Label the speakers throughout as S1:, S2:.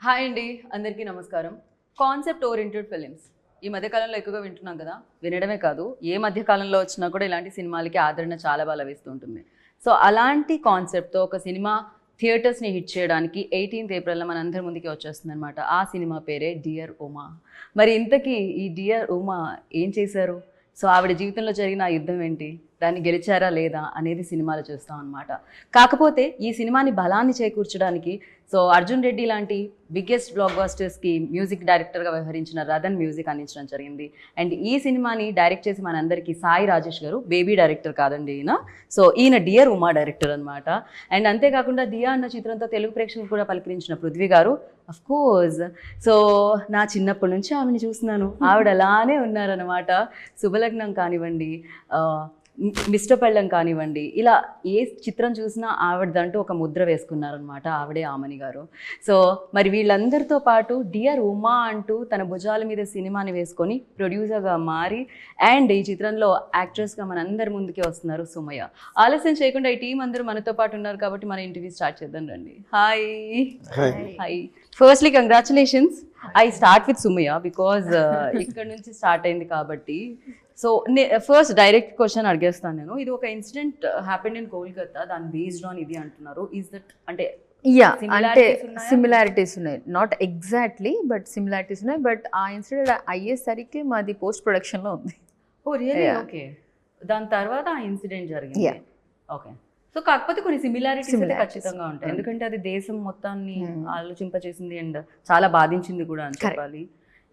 S1: Hi అండి, అందరికీ నమస్కారం. కాన్సెప్ట్ ఓరియంటెడ్ ఫిలిమ్స్ ఈ మధ్యకాలంలో ఎక్కువగా వింటున్నాం కదా. వినడమే కాదు, ఏ మధ్యకాలంలో వచ్చినా కూడా ఇలాంటి సినిమాలకి ఆదరణ చాలా బాగా లభిస్తూ ఉంటుంది. సో అలాంటి కాన్సెప్ట్తో ఒక సినిమా థియేటర్స్ని హిట్ చేయడానికి 18th ఏప్రిల్లో మన అందరి ముందుకి వచ్చేస్తుంది అనమాట. ఆ సినిమా పేరే డియర్ ఉమా. మరి ఇంతకీ ఈ డియర్ ఉమా ఏం చేశారు? సో ఆవిడ జీవితంలో జరిగిన ఆ యుద్ధం ఏంటి, దాన్ని గెలిచారా లేదా అనేది సినిమాలో చూస్తాం అనమాట. కాకపోతే ఈ సినిమాని బలాన్ని చేకూర్చడానికి సో అర్జున్ రెడ్డి లాంటి బిగ్గెస్ట్ బ్లాక్ బస్టర్స్కి మ్యూజిక్ డైరెక్టర్గా వ్యవహరించిన రతన్ మ్యూజిక్ అందించడం జరిగింది. అండ్ ఈ సినిమాని డైరెక్ట్ చేసి మనందరికీ సాయి రాజేష్ గారు, బేబీ డైరెక్టర్ కాదండి ఈయన. సో ఈయన డియర్ ఉమా డైరెక్టర్ అనమాట. అండ్ అంతేకాకుండా దియా అన్న చిత్రంతో తెలుగు ప్రేక్షకులు కూడా పలకరించిన పృథ్వీ గారు అఫ్ కోర్స్. సో నా చిన్నప్పటి నుంచి ఆమెను చూస్తున్నాను, ఆవిడ అలానే ఉన్నారనమాట. శుభలగ్నం కానివ్వండి, మిస్టర్ పెళ్ళం కానివ్వండి, ఇలా ఏ చిత్రం చూసినా ఆవిడదంటూ ఒక ముద్ర వేసుకున్నారనమాట. ఆవిడే ఆమని గారు. సో మరి వీళ్ళందరితో పాటు డియర్ ఉమా అంటూ తన భుజాల మీద సినిమాని వేసుకొని ప్రొడ్యూసర్గా మారి అండ్ ఈ చిత్రంలో యాక్ట్రెస్గా మనందరి ముందుకే వస్తున్నారు సుమయ్య. ఆలస్యం చేయకుండా ఈ టీం అందరూ మనతో పాటు ఉన్నారు కాబట్టి మన ఇంటర్వ్యూ స్టార్ట్ చేద్దాం రండి. Hi hi. Firstly congratulations. I start with Sumayya because ఇక్కడ నుంచి స్టార్ట్ అయింది కాబట్టి. సో ఫస్ట్ డైరెక్ట్ క్వశ్చన్ అడిగేస్తాను నేను. ఇది ఒక ఇన్సిడెంట్ హ్యాపెండ్ ఇన్ కోల్కతా, దాని బేస్డ్ ఆన్ ఇది అంటున్నారు. ఈజ్ దట్ అంటే
S2: అంటే సిమిలారిటీస్ ఉన్నాయి, నాట్ ఎగ్జాక్ట్లీ బట్ సిమిలారిటీస్ ఉన్నాయి. బట్ ఆ ఇన్సిడెంట్ అయ్యేసరికి మాది పోస్ట్ ప్రొడక్షన్లో ఉంది.
S1: ఓ రియల్లీ? ఓకే. దాని తర్వాత ఆ ఇన్సిడెంట్ జరిగింది. ఓకే. సో కాకపోతే కొన్ని సిమిలారిటీస్ అయితే ఖచ్చితంగా ఉంటాయి, ఎందుకంటే అది దేశం మొత్తాన్ని ఆలోచింపచేసింది అండ్ చాలా బాధించింది కూడా అని చెప్పాలి.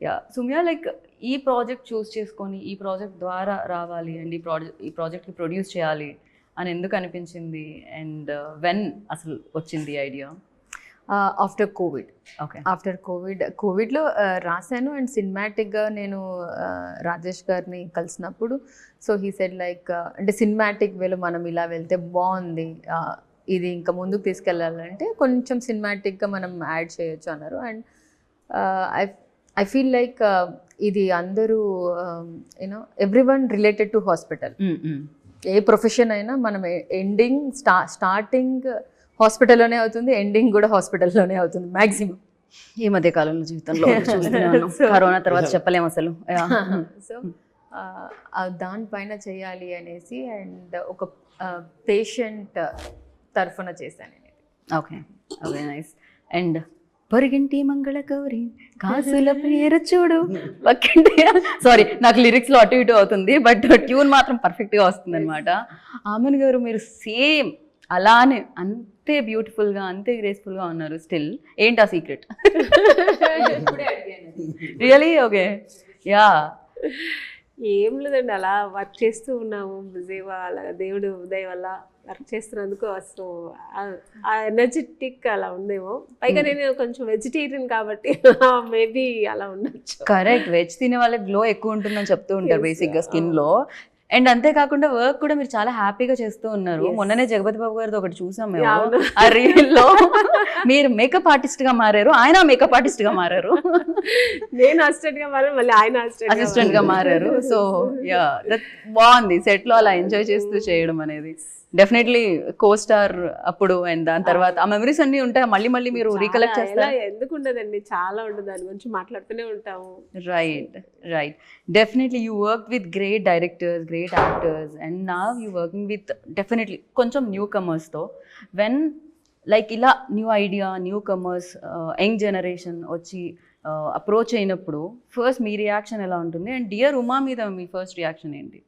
S1: యా సుమ్యా, లైక్ ఈ ప్రాజెక్ట్ చూస్ చేసుకొని ఈ ప్రాజెక్ట్ ద్వారా రావాలి అండ్ ఈ ప్రాజెక్ట్ని ప్రొడ్యూస్ చేయాలి అని ఎందుకు అనిపించింది? అండ్ వెన్ అసలు వచ్చింది idea?
S2: After Covid.
S1: Okay.
S2: After కోవిడ్లో రాశాను. అండ్ సినిమాటిక్గా నేను రాజేష్ గారిని కలిసినప్పుడు సో హీ సెడ్ లైక్ అంటే సినిమాటిక్ వేలో మనం ఇలా వెళ్తే బాగుంది, ఇది ఇంకా ముందుకు తీసుకెళ్ళాలంటే కొంచెం సినిమాటిక్గా మనం యాడ్ చేయొచ్చు అన్నారు. అండ్ ఐ ఫీల్ లైక్ ఇది అందరూ you know everyone related to hospital. A profession అయినా మనం ఎండింగ్ స్టార్టింగ్ హాస్పిటల్లోనే అవుతుంది, ఎండింగ్ కూడా హాస్పిటల్లోనే అవుతుంది మ్యాక్సిమం
S1: ఈ మధ్య కాలంలో జీవితంలో. కరోనా తర్వాత చెప్పలేము అసలు.
S2: సో దానిపైన చేయాలి అనేసి అండ్ ఒక పేషెంట్ తరఫున చేశాను నేను.
S1: Okay okay, nice. అండ్ పొరిగింటి మంగళ గౌరి కాసుల పేరు చూడు పక్కింటి, సారీ నాకు లిరిక్స్లో అటు ఇటు అవుతుంది బట్ ట్యూన్ మాత్రం పర్ఫెక్ట్గా వస్తుంది అనమాట. ఆమన్ గారు మీరు సేమ్ అలానే అంతే బ్యూటిఫుల్గా అంతే గ్రేస్ఫుల్గా ఉన్నారు స్టిల్. ఏంటి ఆ సీక్రెట్? రియలీ? ఓకే. యా
S3: ఏం లేదండి, అలా వర్క్ చేస్తూ ఉన్నాము బిజీగా, అలా దేవుడు దయ వల్ల వర్క్ చేస్తున్నందుకు అసలు ఆ ఎనర్జెటిక్ అలా ఉందేమో. పైగా నేను కొంచెం వెజిటేరియన్ కాబట్టి మేబీ అలా ఉండొచ్చు.
S1: కరెక్ట్, వెజ్ తినే వాళ్ళకి గ్లో ఎక్కువ ఉంటుందని చెప్తూ ఉంటారు బేసిక్గా స్కిన్లో. అండ్ అంతేకాకుండా వర్క్ కూడా మీరు చాలా హ్యాపీగా చేస్తూ ఉన్నారు. మొన్ననే జగపతి బాబు గారితో ఒకటి చూసాం మేము ఆ రీల్లో. మీరు మేకప్ ఆర్టిస్ట్ గా మారారు, ఆయన మేకప్ ఆర్టిస్ట్ గా మారారు.
S3: నేను అసిస్టెంట్ గా మారాను, మళ్ళీ ఆయన
S1: అసిస్టెంట్ గా మారారు. సో యా దట్ బాగుంది, సెట్ లో అలా ఎంజాయ్ చేస్తూ చేయడం అనేది. డెఫినెట్లీ కో స్టార్ అప్పుడు అండ్ దాని తర్వాత ఆ మెమరీస్ అన్ని ఉంటాయి, మళ్ళీ మళ్ళీ మీరు రీకలెక్ట్ చేస్తారు.
S3: ఎందుకు ఉండదండి, చాలా ఉండదు, దాని గురించి మాట్లాడుతూనే ఉంటాము.
S1: Right right, definitely you work with great directors, great actors and now you working with definitely కొంచెం న్యూ కమర్స్తో. వెన్ లైక్ ఇలా new idea, new comers, young generation వచ్చి అప్రోచ్ అయినప్పుడు ఫస్ట్ మీ రియాక్షన్ ఎలా ఉంటుంది? అండ్ డియర్ ఉమా మీద మీ ఫస్ట్ రియాక్షన్ ఏంటి?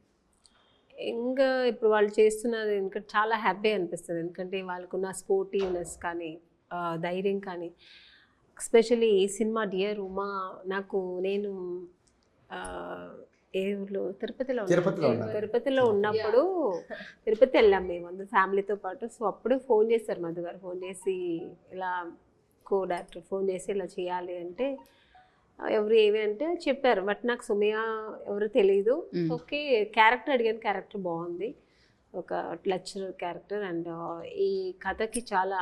S3: ఇంకా ఇప్పుడు వాళ్ళు చేస్తున్నది ఇంకా చాలా హ్యాపీ అనిపిస్తుంది, ఎందుకంటే వాళ్ళకున్న స్పోర్టివ్నెస్ కానీ ధైర్యం కానీ. ఎస్పెషల్లీ ఈ సినిమా డియర్ ఉమా నేను ఏ ఊర్లో తిరుపతిలో ఉన్నప్పుడు తిరుపతి వెళ్ళాం మేము అందరు ఫ్యామిలీతో పాటు. సో అప్పుడు ఫోన్ చేస్తారు మధు గారు, ఫోన్ చేసి ఇలా కో డైరెక్టర్ ఫోన్ చేసి ఇలా చేయాలి అంటే ఎవరు ఏవి అంటే చెప్పారు. బట్ నాకు సుమయ్య ఎవరు తెలీదు. ఓకే, క్యారెక్టర్ అడిగాను, క్యారెక్టర్ బాగుంది, ఒక లెక్చరర్ క్యారెక్టర్ అండ్ ఈ కథకి చాలా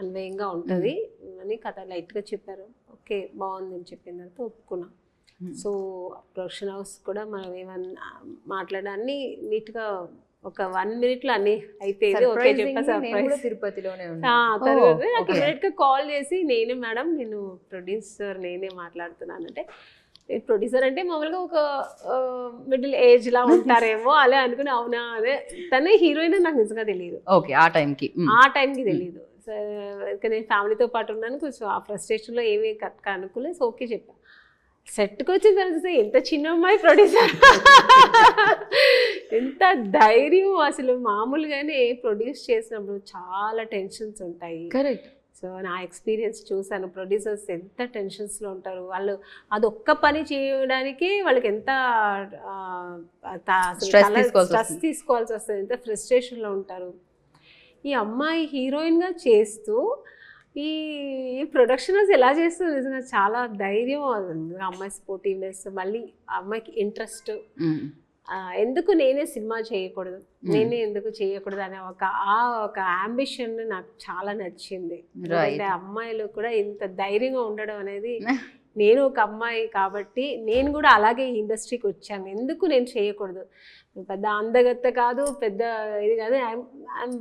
S3: అన్వయంగా ఉంటుంది అని కథ లైట్గా చెప్పారు. ఓకే బాగుంది అని చెప్పిన తర్వాత ఒప్పుకున్నాం. సో ప్రొడక్షన్ హౌస్ కూడా మనం ఏమన్నా మాట్లాడాన్ని నీట్గా ఒక 1 minute అన్ని అయిపోయింది. ఓకే చెప్పా సర్ప్రైజ్.
S2: తిరుపతిలోనే
S3: తర్వాత నాకు ఇమీడియట్ గా కాల్ చేసి నేనే మేడం నేను ప్రొడ్యూసర్ నేనే మాట్లాడుతున్నానంటే, ప్రొడ్యూసర్ అంటే మామూలుగా ఒక మిడిల్ ఏజ్ లా ఉంటారేమో అలా అనుకుని అవునా అదే తనే హీరోయిన్ నాకు నిజంగా తెలియదు.
S1: ఓకే ఆ టైంకి
S3: తెలియదు. సో ఇంకా నేను ఫ్యామిలీతో పాటు ఉన్నాను, కొంచెం ఆ ఫ్రస్ట్రేషన్లో ఏమీ అనుకోలేదు. సో ఓకే చెప్పా. సెట్కి వచ్చిన తర్వాత ఎంత చిన్న అమ్మాయి ప్రొడ్యూసర్, ఎంత ధైర్యం అసలు. మామూలుగానే ప్రొడ్యూస్ చేసినప్పుడు చాలా టెన్షన్స్ ఉంటాయి.
S2: కరెక్ట్.
S3: సో నా ఎక్స్పీరియన్స్ చూసాను, ప్రొడ్యూసర్స్ ఎంత టెన్షన్స్లో ఉంటారు. వాళ్ళు అదొక్క పని చేయడానికి వాళ్ళకి ఎంత స్ట్రెస్ తీసుకోవాల్సి వస్తుంది, ఎంత ఫ్రస్ట్రేషన్లో ఉంటారు. ఈ అమ్మాయి హీరోయిన్గా చేస్తూ ఈ ప్రొడక్షన్ హౌస్ ఎలా చేస్తుంది నిజంగా చాలా ధైర్యం. అమ్మాయి స్పోర్టివ్నెస్, మళ్ళీ అమ్మాయికి ఇంట్రెస్ట్, ఎందుకు నేనే సినిమా చేయకూడదు, నేనే ఎందుకు చేయకూడదు అనే ఒక అంబిషన్ నాకు చాలా నచ్చింది. అంటే అమ్మాయిలు కూడా ఇంత ధైర్యంగా ఉండడం అనేది, నేను ఒక అమ్మాయి కాబట్టి నేను కూడా అలాగే ఈ ఇండస్ట్రీకి వచ్చాను, ఎందుకు నేను చేయకూడదు. పెద్ద అందగత్త కాదు, పెద్ద ఇది కాదు. ఐఎమ్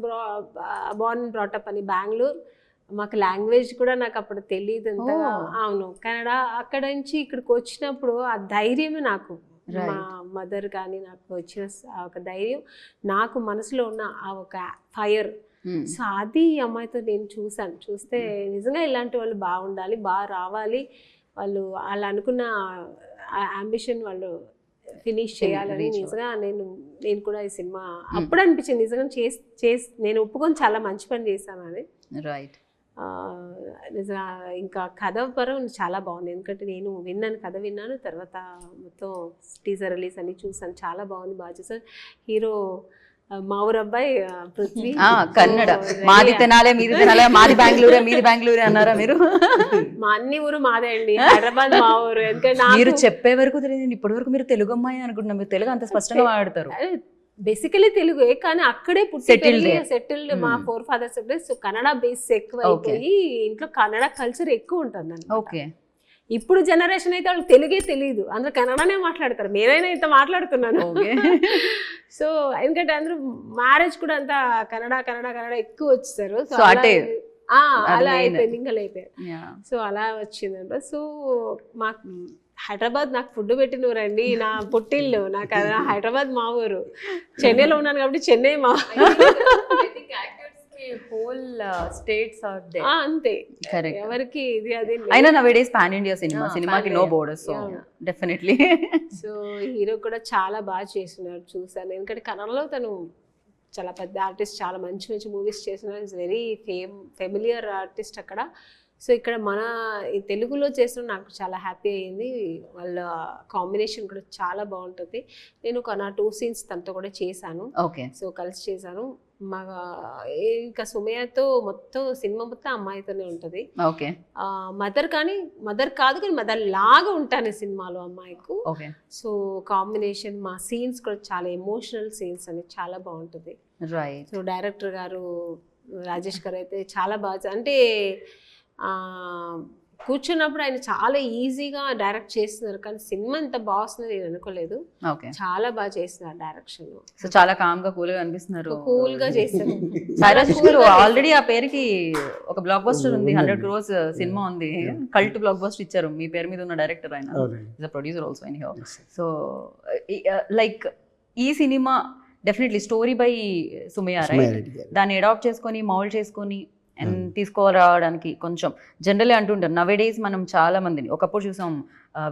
S3: బోర్న్ బ్రాటప్ అని బెంగళూరు. మాకు లాంగ్వేజ్ కూడా నాకు అప్పుడు తెలియదు ఎంతగా. అవును, కన్నడ. అక్కడ నుంచి ఇక్కడికి వచ్చినప్పుడు ఆ ధైర్యమే నాకు, మా మదర్ కానీ నాకు వచ్చిన ఒక ధైర్యం, నాకు మనసులో ఉన్న ఆ ఒక ఫైర్. సో అది ఈ అమ్మాయితో నేను చూస్తే నిజంగా ఇలాంటి వాళ్ళు బాగుండాలి, బాగా రావాలి, వాళ్ళు వాళ్ళు అనుకున్న అంబిషన్ వాళ్ళు ఫినిష్ చేయాలని. నిజంగా నేను కూడా ఈ సినిమా అప్పుడు అనిపించింది నిజంగా నేను ఒప్పుకొని చాలా మంచి పని చేశాను అది.
S1: రైట్.
S3: నిజంగా ఇంకా కథ పరం చాలా బాగుంది, ఎందుకంటే నేను కథ విన్నాను, తర్వాత మొత్తం టీజర్ రిలీజ్ అని చూసాను, చాలా బాగుంది, బాగా చూసాను. హీరో మా ఊరు అబ్బాయి పృథ్వీ,
S1: కన్నడ. మాది తెనాలే మీది తెనాలే, మాది బెంగళూరే మీది బెంగళూరే అన్నారా మీరు?
S3: మా అన్ని ఊరు మాదే అండి, హైదరాబాద్ మా ఊరు. ఎందుకంటే
S1: మీరు చెప్పే వరకు తెలియదు, ఇప్పటి వరకు మీరు తెలుగు అమ్మాయి అనుకుంటున్నాం, మీరు తెలుగు అంత స్పష్టంగా మాట్లాడతారు.
S3: బేసికలీ తెలుగే, కానీ అక్కడే సెటిల్డ్ మా 4 fathers. సో కన్నడ బేస్ ఎక్కువ అయిపోయి ఇంట్లో కన్నడ కల్చర్ ఎక్కువ ఉంటుంది.
S1: ఓకే.
S3: ఇప్పుడు జనరేషన్ అయితే వాళ్ళకి తెలుగే తెలియదు, అందరూ కన్నడనే మాట్లాడతారు, నేనైనా ఇంత మాట్లాడుతున్నాను. సో ఎందుకంటే అందరూ మ్యారేజ్ కూడా అంతా కన్నడ ఎక్కువ వచ్చేసారు. సో అలా అయిపోయింది, ఇంకా అయిపోయారు. సో అలా వచ్చిందంట. సో మాకు హైదరాబాద్ నాకు ఫుడ్ పెట్టినూరండి, నా పుట్టిల్లు, నాకు హైదరాబాద్ మా ఊరు. చెన్నైలో ఉన్నాను కాబట్టి చెన్నై మా
S2: whole states are there.
S3: అంతే,
S1: కరెక్ట్.
S3: ఎవరికి ఇది అది.
S1: అయినా నవేడేస్ పాన్ ఇండియా సినిమాకి no borders, so definitely.
S3: So hero కూడా చాలా బాగా చేస్తున్నారు, చూసాను. ఎందుకంటే కన్నడలో తను చాలా పెద్ద ఆర్టిస్ట్, చాలా మంచి మూవీస్ చేస్తున్నారు, ఇస్ వెరీ ఫెమిలియర్ ఆర్టిస్ట్ అక్కడ. సో ఇక్కడ మన ఈ తెలుగులో చేసిన నాకు చాలా హ్యాపీ అయ్యింది. వాళ్ళ కాంబినేషన్ కూడా చాలా బాగుంటుంది. నేను నా 2 scenes తనతో కూడా చేశాను.
S1: ఓకే.
S3: సో కలిసి చేశాను. మా ఇంకా సుమయ్యతో మొత్తం సినిమా మొత్తం అమ్మాయితోనే ఉంటుంది.
S1: ఓకే.
S3: మదర్ కాదు కానీ మదర్ లాగా ఉంటాను సినిమాలో అమ్మాయికు.
S1: ఓకే.
S3: సో కాంబినేషన్, మా సీన్స్ కూడా చాలా ఎమోషనల్ సీన్స్ అని చాలా బాగుంటుంది.
S1: రైట్.
S3: సో డైరెక్టర్ గారు రాజేష్ గారు అయితే చాలా బాగా, అంటే కూర్చున్నప్పుడు ఆయన చాలా ఈజీగా డైరెక్ట్ చేస్తున్నారు, కానీ సినిమా ఎంత బాగుంది నేను అనుకోలేదు. చాలా బాగా చేస్తున్నారు డైరెక్షన్.
S1: సో చాలా కామ్ గా కూల్ గా అనిపిస్తున్నారు,
S3: కూల్ గా చేస్తారు.
S1: సాయిరాజేష్ గారు ఆల్రెడీ ఆ పేరుకి ఒక బ్లాక్ బస్టర్ ఉంది, 100 crores సినిమా ఉంది, కల్ట్ బ్లాక్ బస్టర్ ఇచ్చారు మీ పేరు మీద ఉన్న డైరెక్టర్ ఆయన, is a producer also anyhow. So like ఈ సినిమా definitely story by Sumayya, right? దాన్ని అడాప్ట్ చేసుకొని మౌల్డ్ చేసుకొని అండ్ తీసుకురావడానికి కొంచెం జనరల్లీ అంటుంటారు నవేడేస్ మనం చాలా మందిని, ఒకప్పుడు చూసాం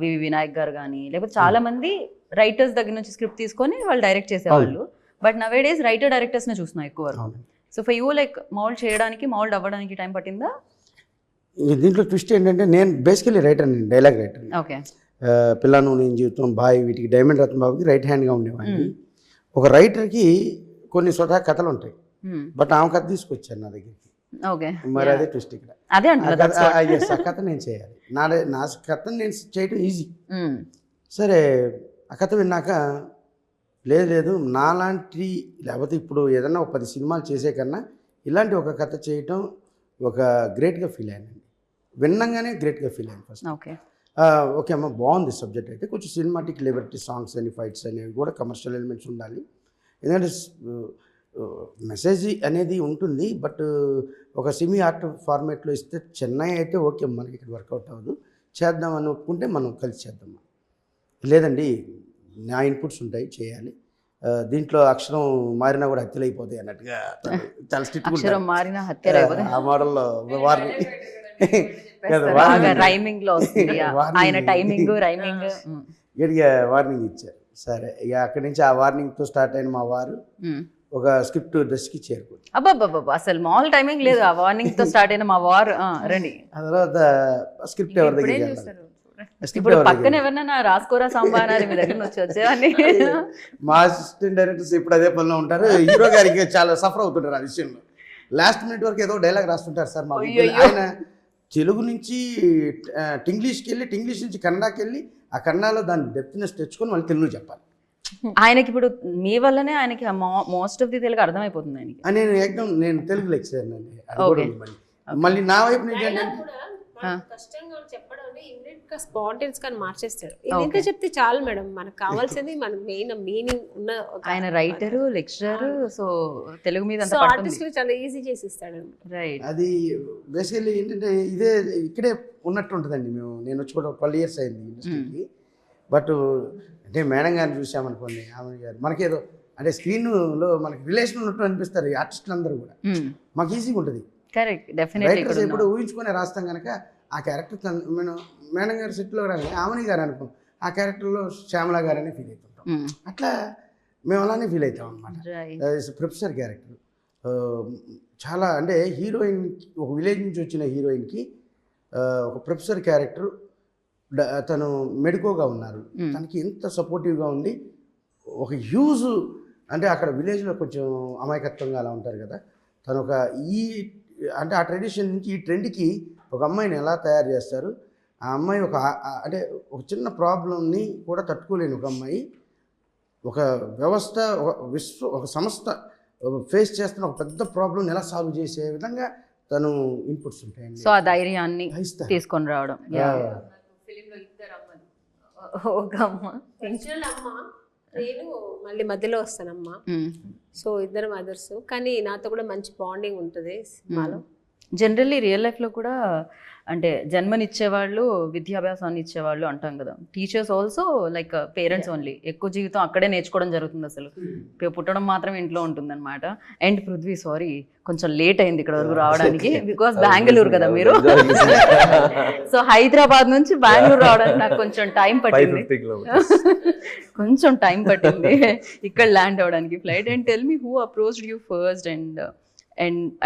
S1: వివి వినాయక్ గారు కానీ, లేకపోతే చాలా మంది రైటర్స్ దగ్గర నుంచి స్క్రిప్ట్ తీసుకొని వాళ్ళు డైరెక్ట్ చేసేవాళ్ళు, బట్ నవేడేస్ రైటర్ డైరెక్టర్స్ నే చూస్తున్నాం ఎక్కువ వరకు. So for you like mould చేయడానికి, మౌల్డ్ అవ్వడానికి టైం పట్టిందా?
S4: దీంట్లో ట్విస్ట్ ఏంటంటే నేను బేసికలీ రైటర్, నేను డైలాగ్ రైటర్.
S1: ఓకే.
S4: పిల్లను నేను జీవితం బాయ్ వీటికి డైమండ్ రత్న బాబుకి రైట్ హ్యాండ్గా ఉండేవాడిని. ఒక రైటర్కి కొన్ని స్వతహా కథలు ఉంటాయి, బట్ ఆమె కథ తీసుకొచ్చాను నా దగ్గరికి.
S1: ఓకే.
S4: మరి అదే ట్విస్ట్ ఇక్కడ.
S1: అదే
S4: ఆ కథ నేను చేయాలి, నా కథ నేను చేయటం ఈజీ. సరే ఆ కథ విన్నాక లేదు నాలాంటి, లేకపోతే ఇప్పుడు ఏదన్నా ఒక 10 సినిమాలు చేసే కన్నా ఇలాంటి ఒక కథ చేయటం ఒక గ్రేట్గా ఫీల్ అయ్యానండి. విన్నంగానే గ్రేట్గా ఫీల్ అయ్యాను ఫస్ట్. ఓకే అమ్మ బాగుంది సబ్జెక్ట్, అయితే కొంచెం సినిమాటిక్ లిబర్టీ, సాంగ్స్ అని, ఫైట్స్ అనేవి కూడా కమర్షియల్ ఎలిమెంట్స్ ఉండాలి, ఎందుకంటే మెసేజ్ అనేది ఉంటుంది, బట్ ఒక సెమీ ఆర్ట్ ఫార్మేట్లో ఇస్తే చెన్నై అయితే ఓకే, మనకి ఇక్కడ వర్కౌట్ అవ్వదు, చేద్దాం అని ఒప్పుకుంటే మనం కలిసి చేద్దాం. లేదండి నా ఇన్పుట్స్ ఉంటాయి చేయాలి, దీంట్లో అక్షరం మారినా కూడా హత్యలు అయిపోతాయి అన్నట్టుగా చాలా స్ట్రిక్ట్
S1: అక్షరం మారిన హత్యలు అయిపోతాయి
S4: ఆ మోడల్లో వారిని
S1: రైమింగ్ లో వస్తుంది ఆయన టైమింగ్ రైమింగ్
S4: గట్టిగా వార్నింగ్ ఇచ్చారు. సరే ఇక అక్కడి నుంచి ఆ వార్నింగ్తో స్టార్ట్ అయిన మా వారు ఒక స్క్రిప్ట్ దశకి చేరుకుంది.
S1: అబ్బాబ్బాబ్బా అసలు మామూలు టైమింగ్ లేదు, ఆ వార్నింగ్ తో స్టార్ట్ అయిన మా వారు రండి.
S4: ఆ తర్వాత స్క్రిప్ట్ ఎవరి దగ్గర
S1: ఇప్పుడు పక్కన ఎవరన్నా రాసుకోరా సాంబార్ మీ దగ్గర నుంచి వచ్చేవాడిని.
S4: మా అసిస్టెంట్ డైరెక్టర్స్ ఇప్పుడు అదే పనిలో ఉంటారు. హీరో గారికి చాలా సఫర్ అవుతుంటారు ఆ విషయంలో. లాస్ట్ మినిట్ వరకు ఏదో డైలాగ్ రాస్తుంటారు సార్ మా ఆయన తెలుగు నుంచి ఇంగ్లీష్కి వెళ్ళి, ఇంగ్లీష్ నుంచి కన్నడకి వెళ్ళి, ఆ కన్నడలో దాని డెప్త్నెస్ తెచ్చుకొని మళ్ళీ తెలుగు చెప్పాలి.
S1: ఆయనకి ఇప్పుడు మీ వల్లనే ఆయనకి మోస్ట్ ఆఫ్ ది తెలుగు అర్థమైపోతుంది ఆయనకి.
S4: నేను తెలుగు లెక్చరర్ అండి. మళ్ళీ నా వైపు నుంచి ఏంటంటే
S3: కష్టంగా చెప్పడం స్పాంటేనియస్ గా మార్చేస్తాడు. ఎంత చెప్తే చాలు మేడం, మనకు కావాల్సింది మన మెయిన్ మీనింగ్ ఉన్న.
S1: ఆయన రైటర్ లెక్చరర్, సో తెలుగు మీద
S3: ఆర్టిస్ట్ చాలా ఈజీ చేసి ఇస్తాడు.
S1: రైట్.
S4: అది బేసికల్లీ ఏంటంటే ఇదే ఇక్కడే ఉన్నట్టు ఉంటుందండి. నేను వచ్చి కూడా 12 years అయింది ఇండస్ట్రీకి. బట్ అంటే మేడం గారిని చూసామనుకోండి, ఆమె గారు మనకేదో అంటే స్క్రీన్లో మనకి రిలేషన్ ఉన్నట్టు అనిపిస్తారు ఈ ఆర్టిస్టులు అందరూ కూడా. మాకు ఈజీగా ఉంటుంది.
S1: Correct, definitely.
S4: రైటర్స్ ఎప్పుడు ఊహించుకొని రాస్తాం కనుక ఆ క్యారెక్టర్ మనం మేడం గారి సెట్లో రాని ఆమెని గారు అనుకో, ఆ క్యారెక్టర్లో శ్యామల గారని ఫీల్ అవుతుంటాం. అట్లా మేము అలానే ఫీల్ అవుతాం అనమాట. ప్రొఫెసర్ క్యారెక్టర్ చాలా అంటే హీరోయిన్, ఒక విలేజ్ నుంచి వచ్చిన హీరోయిన్కి ఒక ప్రొఫెసర్ క్యారెక్టర్, తను మెడికోగా ఉన్నారు, తనకి ఎంత సపోర్టివ్గా ఉండి ఒక హ్యూజ్ అంటే అక్కడ విలేజ్లో కొంచెం అమాయకత్వంగా అలా ఉంటారు కదా, తను ఒక ఈ అంటే ఆ ట్రెడిషన్ నుంచి ఈ ట్రెండ్కి ఒక అమ్మాయిని ఎలా తయారు చేస్తారు. ఆ అమ్మాయి అంటే ఒక చిన్న ప్రాబ్లంని కూడా తట్టుకోలేని ఒక అమ్మాయి ఒక వ్యవస్థ, ఒక సంస్థ ఫేస్ చేస్తున్న ఒక పెద్ద ప్రాబ్లం ఎలా సాల్వ్ చేసే విధంగా తను ఇన్పుట్స్ ఉంటాయండి.
S1: సో ఆ ధైర్యాన్ని తీసుకొని రావడం.
S3: నేను మళ్ళీ మధ్యలో వస్తానమ్మా. సో ఇద్దరు మదర్స్, కానీ నాతో కూడా మంచి బాండింగ్ ఉంటుంది సినిమాలో.
S1: జనరల్లీ రియల్ లైఫ్లో కూడా అంటే జన్మనిచ్చేవాళ్ళు విద్యాభ్యాసాన్ని ఇచ్చేవాళ్ళు అంటాం కదా. Teachers also like parents only. ఎక్కువ జీవితం అక్కడే నేర్చుకోవడం జరుగుతుంది. అసలు పుట్టడం మాత్రం ఇంట్లో ఉంటుందన్నమాట. అండ్ పృథ్వీ సారీ కొంచెం లేట్ అయింది ఇక్కడ వరకు రావడానికి, బికాస్ బెంగళూరు కదా మీరు. సో హైదరాబాద్ నుంచి బెంగళూరు రావడానికి నాకు కొంచెం టైం పట్టింది, కొంచెం టైం పట్టింది ఇక్కడ ల్యాండ్ అవ్వడానికి flight. And tell me who approached you first and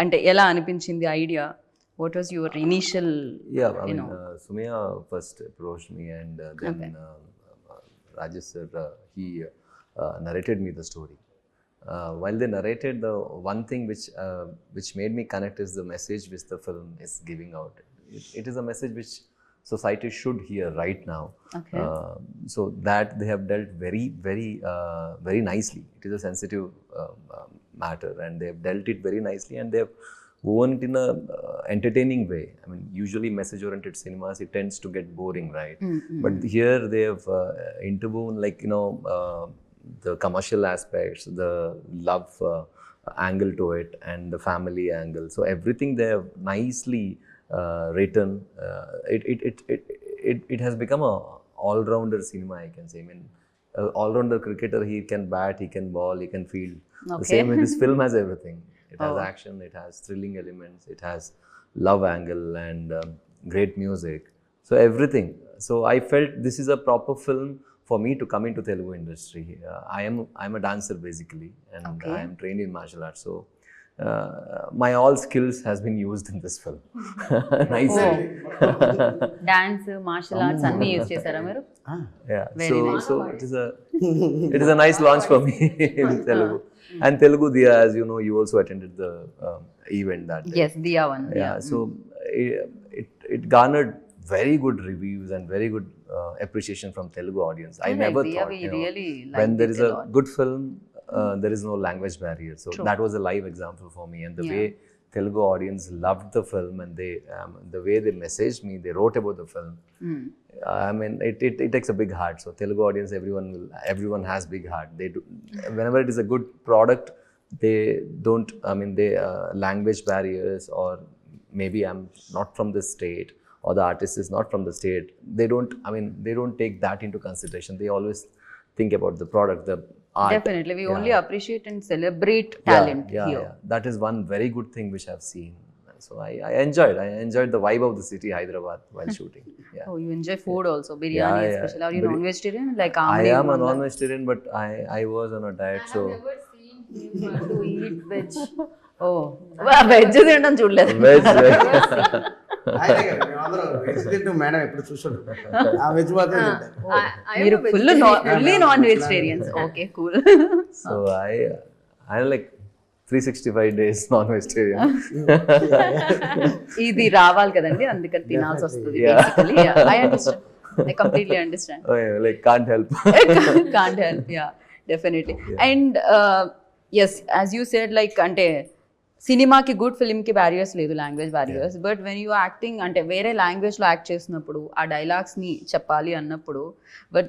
S1: అంటే ఎలా అనిపించింది idea? What was your initial?
S5: Yeah, I mean, Sumaya first approached me, and then Rajesh sir, he narrated me the story. While they narrated, the one thing which made me connect is the message which the film is giving out. It is a message which society should hear right now.
S1: Okay.
S5: So that they have dealt very nicely. It is a sensitive matter, and they have dealt it very nicely, and they have woven it in a entertaining way. I mean, usually message-oriented cinemas, it tends to get boring, right? But here they have interwoven, like, you know, the commercial aspects, the love angle to it, and the family angle. So everything they have nicely written. It has become a all-rounder cinema, I can say. I mean, all-rounder cricketer, he can bat, he can ball, he can field. The same way this film has everything. It has action, it has thrilling elements, it has love angle, and great music. So everything. So I felt this is a proper film for me to come into Telugu industry. I'm a dancer basically, and I am trained in martial arts. So my all skills has been used in this film. Nicely.
S1: Dance, martial arts, anni use chesara meru?
S5: Yeah. So it is a nice launch for me in Telugu. And Telugu Diya, as you know, you also attended the event that day.
S1: Yes, Diya one.
S5: Yeah. So it garnered very good reviews and very good appreciation from Telugu audience. I never thought, you know,
S1: really
S5: when there is a good film, there is no language barrier. So that was a live example for me, and the way Telugu audience loved the film, and they the way they messaged me, they wrote about the film. I mean, it takes a big heart. So Telugu audience, everyone has big heart. They do, whenever it is a good product, they don't. I mean, they language barriers, or maybe I'm not from this state, or the artist is not from the state. They don't. I mean, they don't take that into consideration. They always think about the product, the art.
S1: Definitely, we only appreciate and celebrate talent here.
S5: Yeah. That is one very good thing which I've seen. So I enjoyed the vibe of the city, Hyderabad, while shooting. Yeah.
S1: Oh, you enjoy food also, biryani
S5: Yeah.
S1: especially. Are you non-vegetarian? Like
S5: I am a non-vegetarian, but I was on a diet, so
S1: to eat veg. Oh, veg తినడం చూడలేదు.
S5: veg.
S4: ఆయనే కదా, మేమందరం veg తింటూ madam ఎప్పుడు చూస్తుంటాం. ఆ veg మాత్రం తింటాం.
S1: మీరు fully non vegetarians. Okay, cool.
S5: So I like 365 days non-vegetarian.
S1: ఇది రావాలి కదండి, అందుకని తినాల్సి వస్తుంది.
S5: Yeah.
S1: Basically, yeah, I understand. I completely understand.
S5: Oh, yeah, like can't help.
S1: Can't help. Yeah, definitely. And yes, as you said, like అంటే సినిమాకి good ఫిల్మ్కి barriers లేదు, language barriers. But when you acting అంటే వేరే లాంగ్వేజ్లో act చేసినప్పుడు ఆ డైలాగ్స్ని చెప్పాలి అన్నప్పుడు బట్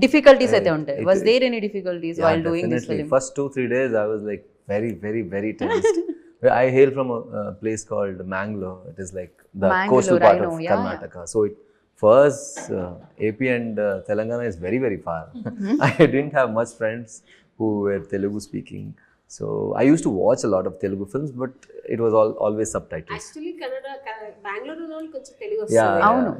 S1: డిఫికల్టీస్ అయితే ఉంటాయి. Was there any difficulties while doing this film?
S5: First 2-3 days I was like very tensed. I hail from a place called Mangalore. It is like the
S1: Mangalore,
S5: coastal part
S1: I know,
S5: of
S1: yeah,
S5: Karnataka. So for us, AP and Telangana is very far. I didn't have much friends who were Telugu speaking. So I used to watch a lot of Telugu films, but it was always subtitles.
S3: Actually Bengaluru వాళ్ళు కొంచెం Telugu
S5: Yeah,
S3: వస్తుంది.
S1: అవును.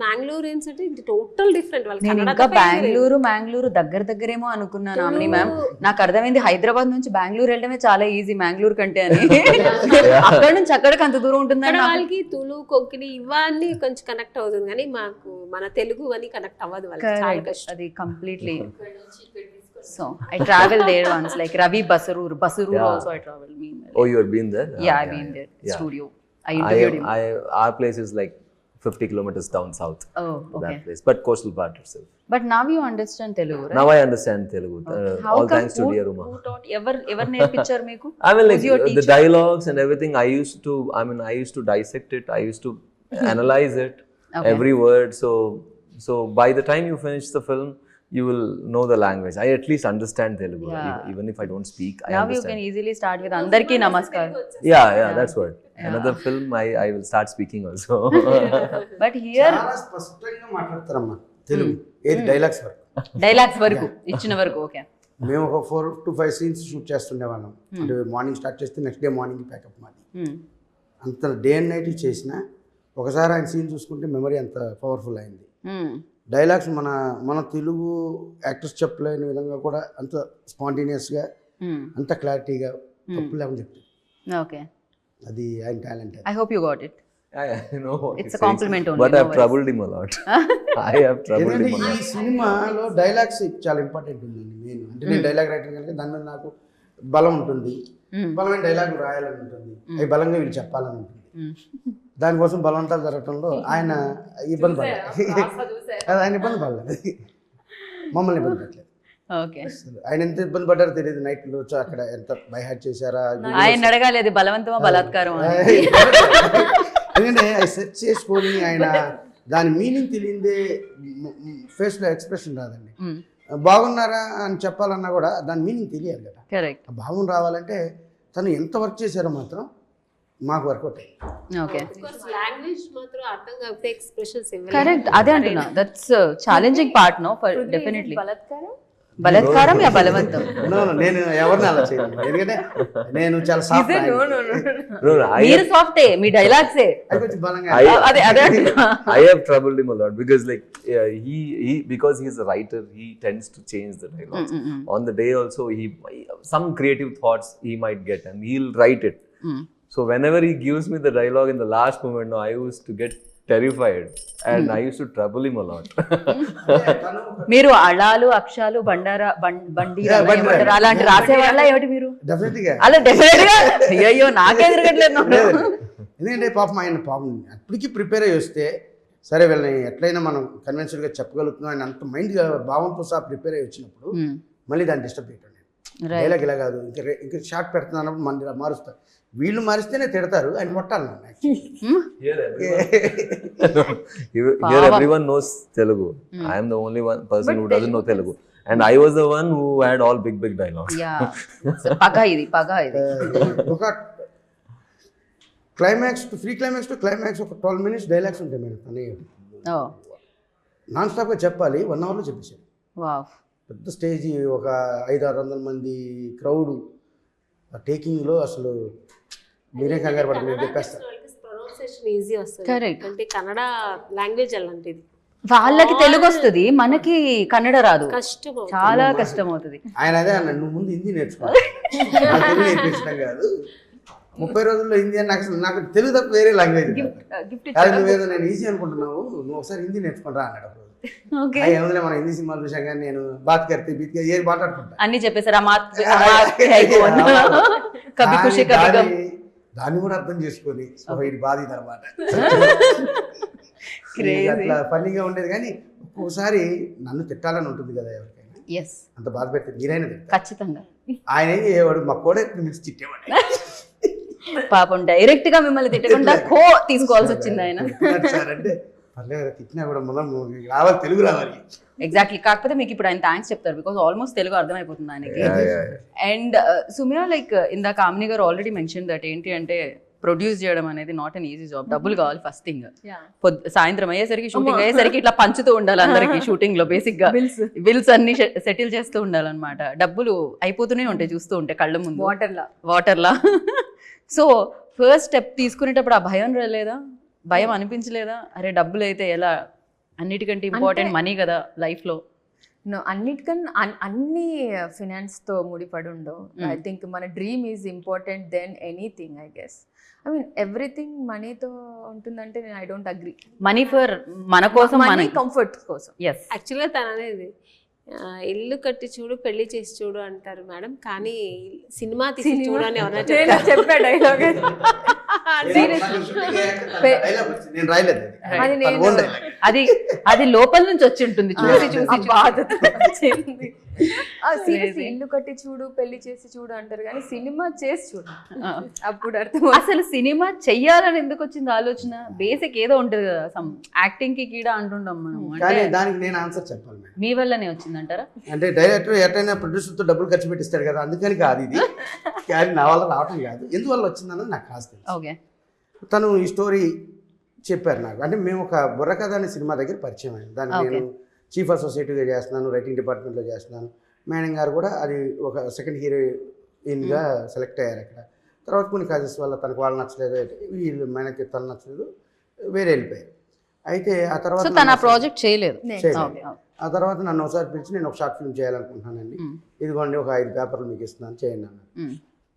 S3: మ్యాంగ్లూరియన్స్ అంటే ఇది total different. వాళ్ళు
S1: నేను ఇంకా బెంగళూరు దగ్గరేమో అనుకున్నాను అమ్ని మ్యామ్. నాకు అర్థమైంది హైదరాబాద్ నుంచి బెంగళూరు వెళ్ళడమే చాలా ఈజీ మ్యాంగ్లూర్ కంటే అని. అక్కడ నుంచి అక్కడికి అంత దూరం ఉంటుందని
S3: వాళ్ళకి తులు కొంకణి ఇవన్నీ కొంచెం కనెక్ట్ అవుతుంది, కానీ మాకు మన తెలుగు అని కనెక్ట్ అవ్వదు వాళ్ళకి, చాలా కష్టం.
S1: అది completely. So I traveled there once, like Ravi Basarur also I traveled.
S5: Oh, you have been there?
S1: Yeah, I've been there. Studio. I interviewed him.
S5: Our place is like 50 kilometers down south.
S1: Oh, okay.
S5: That place, but coastal part itself.
S1: But now you understand Telugu, right?
S5: Now I understand Telugu.
S1: How
S5: All
S1: come?
S5: thanks to dear Uma.
S1: Who taught? Ever నేర్పించారు మీకు?
S5: I mean, like
S1: Who's your
S5: the
S1: teacher?
S5: dialogues and everything. I used to dissect it. I used to analyze it,
S1: Okay.
S5: every word. So by the time you finish the film, you will know the language. I at least understand Telugu,
S1: Yeah.
S5: even if I don't speak. I
S1: Now you
S5: understand.
S1: can easily start with Andarki Namaskar.
S5: Yeah, that's what. Another film, I will start speaking also.
S1: But here
S4: చాలా స్పష్టంగా మాట్లాడతారమ్మా తెలుగు. ఏది dialogues వరకు.
S1: Dialogues వరకు ఇచ్చిన వరకు okay.
S4: మేము ఒక 4 to 5 scenes shoot చేస్తుండేవాళ్ళం. అంటే మార్నింగ్ స్టార్ట్ చేస్తే నెక్స్ట్ డే మార్నింగ్ ప్యాకప్ మాది. అంత డే అండ్ నైట్ చేసిన ఒకసారి ఆయన సీన్ చూసుకుంటే మెమరీ అంత పవర్ఫుల్ అయింది. డైలాగ్స్ మన తెలుగు యాక్టర్స్ చెప్పలేని విధంగా కూడా అంత స్పాంటేనియస్గా అంత క్లారిటీగా తప్పు లేకుండా చెప్తారు.
S1: ఓకే,
S4: అది ఆయన talent.
S1: I hope you got it.
S5: I know what
S1: It's
S5: he's
S1: a compliment
S5: saying,
S1: only,
S5: but
S1: no
S5: I've
S1: worries.
S5: troubled him a lot. I have troubled
S4: ఎందుకంటే
S5: him a
S4: ఈ
S5: lot.
S4: సినిమాలో డైలాగ్స్ చాలా important ఉందండి. Main అంటే నేను dialogue writer కనుక దాని మీద నాకు బలం ఉంటుంది, బలమైన డైలాగ్ రాయాలని ఉంటుంది, అవి బలంగా వీళ్ళు చెప్పాలని ఉంటుంది. దానికోసం బలవంతాలు జరగటంలో ఆయన ఇబ్బంది పడలేదు. అది ఆయన ఇబ్బంది పడలేదు, మమ్మల్ని ఇబ్బంది పెట్టలేదు.
S1: ఓకే,
S4: ఆయన ఎంత ఇబ్బంది పడ్డారో తెలియదు. నైట్లో వచ్చి అక్కడ ఎంత బైహార్ట్ చేశారా,
S1: ఆయన అడగాలి అది బలవంతమా బలాత్కారం అని.
S4: ఎందుకంటే అది సెర్చ్ చేసుకొని ఆయన దాని మీనింగ్ తెలియందే ఫేస్లో ఎక్స్ప్రెషన్ రాదండి. బాగున్నారా అని చెప్పాలన్నా కూడా దాని మీనింగ్ తెలియాలి కదా.
S1: కరెక్ట్.
S4: ఆ భావం రావాలంటే తను ఎంత వర్క్ చేశారో మాత్రం మాకు వర్కౌట్ అయ్యింది.
S1: ఓకే,
S3: లాంగ్వేజ్ మాత్రం అర్థం కాకపోతే ఎక్స్ప్రెషన్స్
S1: కరెక్ట్. అదే అంటున్నా, that's challenging part no for definitely. బలాత్కారం యా బలవంతం?
S4: నేను ఎవరిని అలా చేయను, ఎందుకంటే నేను చాలా సాఫ్ట్.
S5: No,
S1: మీరు సాఫ్టే, మీ డైలాగ్సే
S4: కొంచెం బలంగా
S1: అదే అదే.
S5: I have troubled him a lot because like he because he's a writer, he tends to change the dialogues. On the day also, some creative thoughts he might get and he'll write it. So whenever he gives me the dialogue in the last moment, I used to get terrified and I used to trouble him a lot.
S1: మీరు అళాలు అక్షాలు బండారా బండి అలాంటి రాసేవాళ్ళ ఏమిటి మీరు?
S4: డెఫినెట్గా
S1: అలా definite గా. అయ్యో నాకే తిరగట్లేదు.
S4: ఎందుకంటే ఆయన పాపం అప్పటికి ప్రిపేర్ అయ్యి వస్తే సరే వీళ్ళని ఎట్లయినా మనం కన్వెన్షన్గా చెప్పగలుగుతున్నాం అని అంత మైండ్గా భావంతో సహా ప్రిపేర్ అయ్యి వచ్చినప్పుడు మళ్ళీ దాన్ని డిస్టర్బ్ చేయటం. డైలాగ్ ఇలా కాదు, ఇంకా షార్ట్ పెడుతున్నప్పుడు మళ్ళీ మారుస్తా. వీళ్ళు మారిస్తేనే తిడతారు, ఆయన కొట్టాలి నన్ను
S5: Here everyone knows Telugu. I am the only one person who doesn't know Telugu. And I was the one who had all big dialogues.
S1: Yeah. పగ ఇది.
S4: ఒక climax to free climax to climax ఒక 12 minutes dialogues ఉంటాయి madam అని
S1: ఓ
S4: non స్టాప్గా చెప్పాలి, 1 hourలో చెప్పేసాడు.
S1: Wow.
S4: పెద్ద stage, ఒక 500-600 మంది క్రౌడ్, ఆ టేకింగ్లో అసలు మీరే కంగారు పడుతుంది, నేను చెప్పేస్తాను.
S3: ప్రొనౌన్సియేషన్ ఈజీ వస్తుంది.
S1: Correct.
S3: అంటే కన్నడ లాంగ్వేజ్ అలాంటిది,
S1: వాళ్ళకి తెలుగు వస్తుంది, మనకి కన్నడ రాదు,
S3: కష్టం.
S1: చాలా కష్టం అవుతుంది.
S4: ఆయన అదే అన్నాడు, నువ్వు ముందు హిందీ నేర్చుకోవాలి, నాకు తెలుగు నేర్పించడం కాదు, 30 రోజుల్లో హిందీ అని నాకు తెలుగు తప్ప వేరే లాంగ్వేజ్
S1: గిఫ్ట్
S4: కాదు, నువ్వేదో నేను ఈజీ అనుకుంటున్నావు, నువ్వు ఒకసారి హిందీ నేర్చుకుంటా అన్నాడు.
S1: ఓకే.
S4: ఏముందిలే మనం హిందీ సినిమాలు చూసాం కానీ నేను బాత్ కర్తే బీత్ ఏది మాట్లాడుకుంటా
S1: అన్ని చెప్పేశారు. కభీ ఖుషి కభీ గమ్.
S4: దాన్ని కూడా అర్థం చేసుకొని ఇది బాధ ఇది అనమాట. అట్లా ఫన్నీగా ఉండేది, కానీ ఒక్కోసారి నన్ను తిట్టాలని ఉంటుంది కదా ఎవరికైనా,
S1: ఎస్,
S4: అంత బాధ పెడితే మీరైనా తిట్టారు.
S1: ఖచ్చితంగా.
S4: ఆయన ఏం చేయవాడు, మా కూడా మిక్స్ తిట్టేవాడు.
S1: పాపం డైరెక్ట్ గా మిమ్మల్ని తిట్టకుండా కో తీసుకోవాల్సి వచ్చింది ఆయన.
S4: సార్ అంటే పర్లేదు, తిట్టినా కూడా మనం రావాలి, తెలుగు రావాలి.
S1: ఎగ్జాక్ట్లీ. కాకపోతే మీకు ఇప్పుడు ఆయన థ్యాంక్స్ చెప్తారు, బికాస్ ఆల్మోస్ట్ తెలుగు అర్థమైపోతుంది ఆయనకి. అండ్ సుమ్యా, లైక్ ఇందాక కామిని గారు ఆల్రెడీ మెన్షన్ దట్ ఏంటి అంటే ప్రొడ్యూస్ చేయడం అనేది నాట్ అన్ ఈజీ జాబ్. డబ్బులు కావాలి ఫస్ట్ థింగ్. సాయంత్రం అయ్యేసరికి, షూటింగ్ అయ్యేసరికి ఇట్లా పంచుతూ ఉండాలి అందరికి షూటింగ్ లో. బేసిక్ గా బిల్స్ అన్ని సెటిల్ చేస్తూ ఉండాలన్నమాట. డబ్బులు అయిపోతూనే ఉంటాయి చూస్తూ ఉంటే కళ్ళ ముందు వాటర్లా. సో ఫస్ట్ స్టెప్ తీసుకునేటప్పుడు ఆ భయం రాలేదా? భయం అనిపించలేదా? అరే డబ్బులు అయితే ఎలా, అన్నిటికంటే ఇంపార్టెంట్ మనీ కదా లైఫ్లో.
S2: అన్నిటికన్నా అన్ని ఫినాన్స్తో ముడిపడి ఉండవు. ఐ థింక్ మన dream is important then anything. I guess I mean everything మనీతో ఉంటుందంటే నేను I don't agree.
S1: Money for మన కోసం, మన
S2: కంఫర్ట్ కోసం.
S1: ఎస్,
S3: యాక్చువల్గా తను అనేది ఇల్లు కట్టి చూడు పెళ్లి చేసి చూడు అంటారు మేడం, కానీ సినిమా తీసి చూడు అని ఎవరైనా
S2: చెప్పా డైలాగ్.
S1: అది లోపల నుంచి వచ్చి ఉంటుంది, చూసి
S2: సీరియస్లీ ఇల్లు కట్టి చూడు పెళ్లి చేసి చూడు అంటారు, కానీ సినిమా చేసి చూడు అప్పుడు అర్థం.
S1: అసలు సినిమా చెయ్యాలని ఎందుకు వచ్చింది ఆలోచన? బేసిక్ ఏదో ఉంటుంది కదా, సమ్ యాక్టింగ్ కి కీడా అంటుంటాం మనం.
S4: కానీ దానికి నేను ఆన్సర్ చెప్పాలి మేడం.
S1: మీ వల్లనే వచ్చిందంటారా?
S4: అంటే డైరెక్టర్ ఎటైనా ప్రొడ్యూసర్తో డబ్బులు ఖర్చు పెట్టిస్తాడు కదా, అందుకని కాదు ఇది. కానీ నా వల్ల రావటం కాదు, ఎందువల్ల వచ్చిందన్నది నాకు కాస్త తెలుసు.
S1: ఓకే.
S4: తను ఈ స్టోరీ చెప్పారు నాకు. అంటే మేము ఒక బుర్రకథ అనే సినిమా దగ్గర పరిచయం అయింది. దాన్ని నేను చీఫ్ అసోసియేట్గా చేస్తున్నాను, రైటింగ్ డిపార్ట్మెంట్లో చేస్తున్నాను. మేడం గారు కూడా అది ఒక సెకండ్ హీరోయిన్గా సెలెక్ట్ అయ్యారు అక్కడ. తర్వాత కొన్ని కాజెస్ వల్ల తనకు వాళ్ళు నచ్చలేదు, వీళ్ళు మేనకి తను నచ్చలేదు, వేరే వెళ్ళిపోయారు. అయితే ఆ తర్వాత
S1: ప్రాజెక్ట్ చేయలేదు.
S4: ఆ తర్వాత నన్ను ఒకసారి పిలిచి, నేను ఒక షార్ట్ ఫిల్మ్ చేయాలనుకుంటున్నానండి, ఇదిగోండి ఒక 5 పేపర్లు మీకు ఇస్తున్నాను, చేయండి అన్నాను.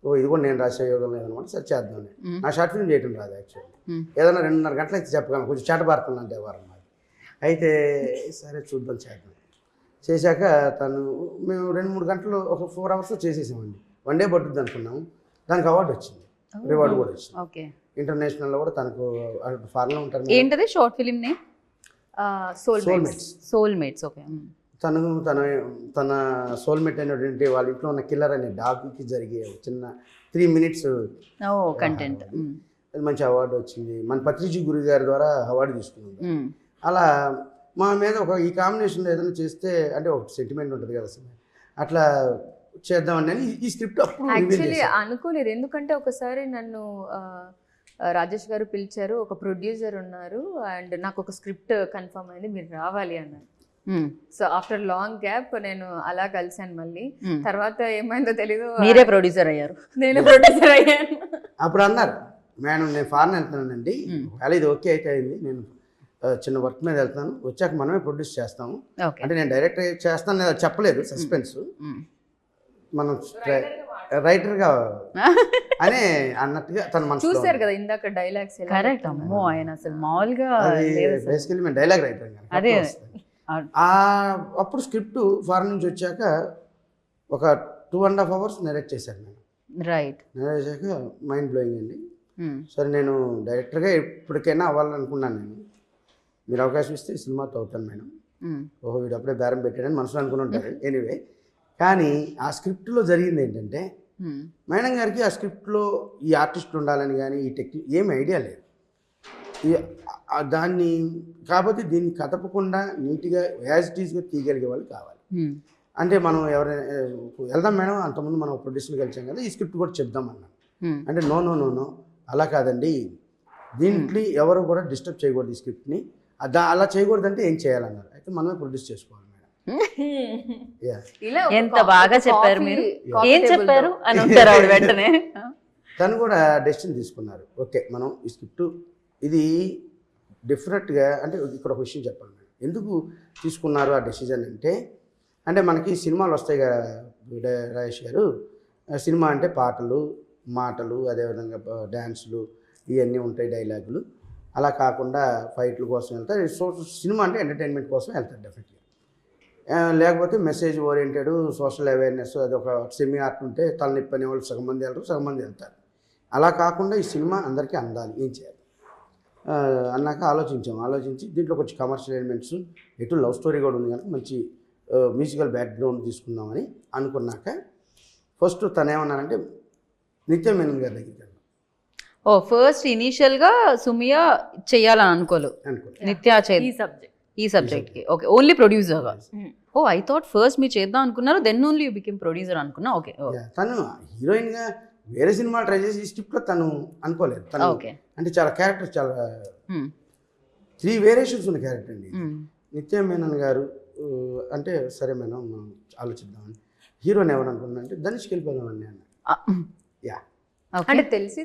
S4: ఓ ఇది కూడా నేను రాసే యోగం లేదనమాట, సరే చేద్దాం. నా షార్ట్ ఫిల్మ్ చేయటం రాదు యాక్చువల్లీ, ఏదైనా 2.5 గంటలు అయితే చెప్పగలను, కొంచెం చేటబారుతుంది అంటే వారం. అయితే సరే చూద్దాం చేద్దాం. చేశాక మేము 2-3 గంటలు ఒక 4 hours చేసేసామండి. 1 day పట్టుద్ది అనుకున్నాము. దానికి అవార్డు వచ్చింది, రివార్డు కూడా వచ్చింది.
S1: ఓకే.
S4: ఇంటర్నేషనల్లో కూడా తనకు ఫారెన్లో ఉంటారు.
S1: ఏంటది short film name? Soulmates. Okay.
S4: తన సోల్మేట్ అనేటువంటి వాళ్ళ ఇంట్లో ఉన్న కిల్లర్ అనే డాగ్కి జరిగే చిన్న 3 minutes
S1: కంటెంట్,
S4: అది మంచి అవార్డు వచ్చింది. మన పత్రిజీ గురి గారి ద్వారా అవార్డు తీసుకున్నాం. అలా మా మీద ఈ కాంబినేషన్లో ఏదైనా చేస్తే అంటే ఒక సెంటిమెంట్ ఉంటుంది కదా సార్, అట్లా చేద్దామని ఈ స్క్రిప్ట్ అప్పుడు
S2: యాక్చువల్లీ అనుకోలేదు. ఎందుకంటే ఒకసారి నన్ను రాజేష్ గారు పిలిచారు, ఒక ప్రొడ్యూసర్ ఉన్నారు అండ్ నాకు ఒక స్క్రిప్ట్ కన్ఫర్మ్ అయింది, మీరు రావాలి అన్నారు. సో ఆఫ్టర్ లాంగ్ గ్యాప్ నేను అలా కలిసాను మళ్ళీ. తర్వాత ఏమైందో తెలీదు,
S1: మీరే ప్రొడ్యూసర్ అయ్యారు.
S2: నేను ప్రొడ్యూసర్ అయ్యాను.
S4: అప్పుడు అన్నారు, మేడం నేను ఫారెన్ వెళ్తున్నానండి, అలా ఇది ఓకే అయితే అయింది, నేను చిన్న వర్క్ మీద వెళ్తాను, వచ్చాక మనమే ప్రొడ్యూస్ చేస్తాము. అంటే నేను డైరెక్ట్ చేస్తాను లేదా చెప్పలేదు, సస్పెన్స్. మనం రైటర్గా అనే అన్నట్టుగా తన మనసు
S2: చూసారు కదా ఇందాక డైలాగ్స్.
S1: కరెక్ట్. అమ్మో, ఆయన అసలు మామూలుగా
S4: బేసికలీ మేము డైలాగ్ రైటర్.
S1: అదే
S4: అప్పుడు స్క్రిప్ట్ ఫారెన్ నుంచి వచ్చాక ఒక 2.5 hours నెరేట్ చేశాను నేను.
S1: రైట్.
S4: నెరేట్ చేశాక మైండ్ బ్లోయింగ్ అండి. సరే నేను డైరెక్టర్గా ఎప్పటికైనా అవ్వాలనుకున్నాను. నేను మీరు అవకాశం ఇస్తే సినిమాతో అవుతాను మేడం. ఓహో వీడు అప్పుడే బేరం పెట్టాడని మనసులో అనుకుని ఉంటారు. ఎనీవే, కానీ ఆ స్క్రిప్ట్లో జరిగింది ఏంటంటే మేడం గారికి ఆ స్క్రిప్ట్లో ఈ ఆర్టిస్టులు ఉండాలని కానీ ఈ టెక్నిక్ ఏమి ఐడియా లేదు. దాన్ని కాకపోతే దీన్ని కదపకుండా నీట్గా యాజ్ ఇట్ ఈస్గా తీయగలిగే వాళ్ళు కావాలి. అంటే మనం ఎవరైనా వెళ్దాం మేడం, అంతకుముందు మనం ప్రొడ్యూసర్ని కలిసాం కదా, ఈ స్క్రిప్ట్ కూడా చెప్దాం అన్నాను. అంటే నో నో నో నో అలా కాదండి, దీంట్లో ఎవరు కూడా డిస్టర్బ్ చేయకూడదు ఈ స్క్రిప్ట్ని, అలా చేయకూడదంటే ఏం చేయాలన్నారు. అయితే మనమే ప్రొడ్యూస్ చేసుకోవాలి మేడం.
S1: ఎంత బాగా చెప్పారు మీరు, ఏం చెప్పారు అని ఉంటారు ఆవిడ వెంటనే.
S4: తను కూడా డెసిషన్ తీసుకున్నారు. ఓకే మనం ఈ స్క్రిప్ట్ ఇది డిఫరెంట్గా, అంటే ఇక్కడ ఒక విషయం చెప్పాలి మేడం, ఎందుకు తీసుకున్నారు ఆ డెసిజన్ అంటే మనకి సినిమాలు వస్తాయి కదా రాజేష్ గారు, సినిమా అంటే పాటలు మాటలు అదేవిధంగా డ్యాన్సులు ఇవన్నీ ఉంటాయి, డైలాగులు. అలా కాకుండా ఫైట్ల కోసం వెళ్తారు. సినిమా అంటే ఎంటర్టైన్మెంట్ కోసం వెళ్తారు డెఫినెట్గా. లేకపోతే మెసేజ్ ఓరియంటెడ్ సోషల్ అవేర్నెస్ అది ఒక సెమీ ఆర్ట్ ఉంటే తలనొప్పి అనే వాళ్ళు సగం మంది వెళ్తారు, సగం మంది వెళ్తారు. అలా కాకుండా ఈ సినిమా అందరికీ అందాలి, ఏం చేయాలి అన్నాక ఆలోచించి దీంట్లో కొంచెం కమర్షియల్ ఎలిమెంట్స్, ఎటు లవ్ స్టోరీ కూడా ఉంది కనుక మంచి మ్యూజికల్ బ్యాక్గ్రౌండ్ తీసుకుందామని అనుకున్నాక ఫస్ట్ తను ఏమన్నానంటే నిత్య మేనన్ గారి దగ్గరికి వెళ్ళాం.
S1: ఫస్ట్ ఇనీషియల్ గా సుమియ చెయ్యాలని అనుకోలేదు, నిత్య ఈ సబ్జెక్ట్ కి. ఓకే, ఓన్లీ ప్రొడ్యూసర్ గా. ఐ థాట్ ఫస్ట్ మీరు చేద్దాం అనుకున్నారు, then only you became producer అనుకున్నా. ఓకే,
S4: తను హీరోయిన్ గా వేరే సినిమా ట్రై చేసి ఈ స్క్రిప్ట్ లో తను అనుకోలేదు. తను అంటే చాలా క్యారెక్టర్, చాలా 3 వేరియేషన్స్ ఉన్న క్యారెక్టర్ అండి. నిత్య మేనన్ గారు అంటే సరే మేడం మనం ఆలోచిద్దామని. హీరోని ఎవరు అనుకున్నా అంటే ధనుష్కి వెళ్ళిపోదామని అన్న.
S2: అంటే తెలిసి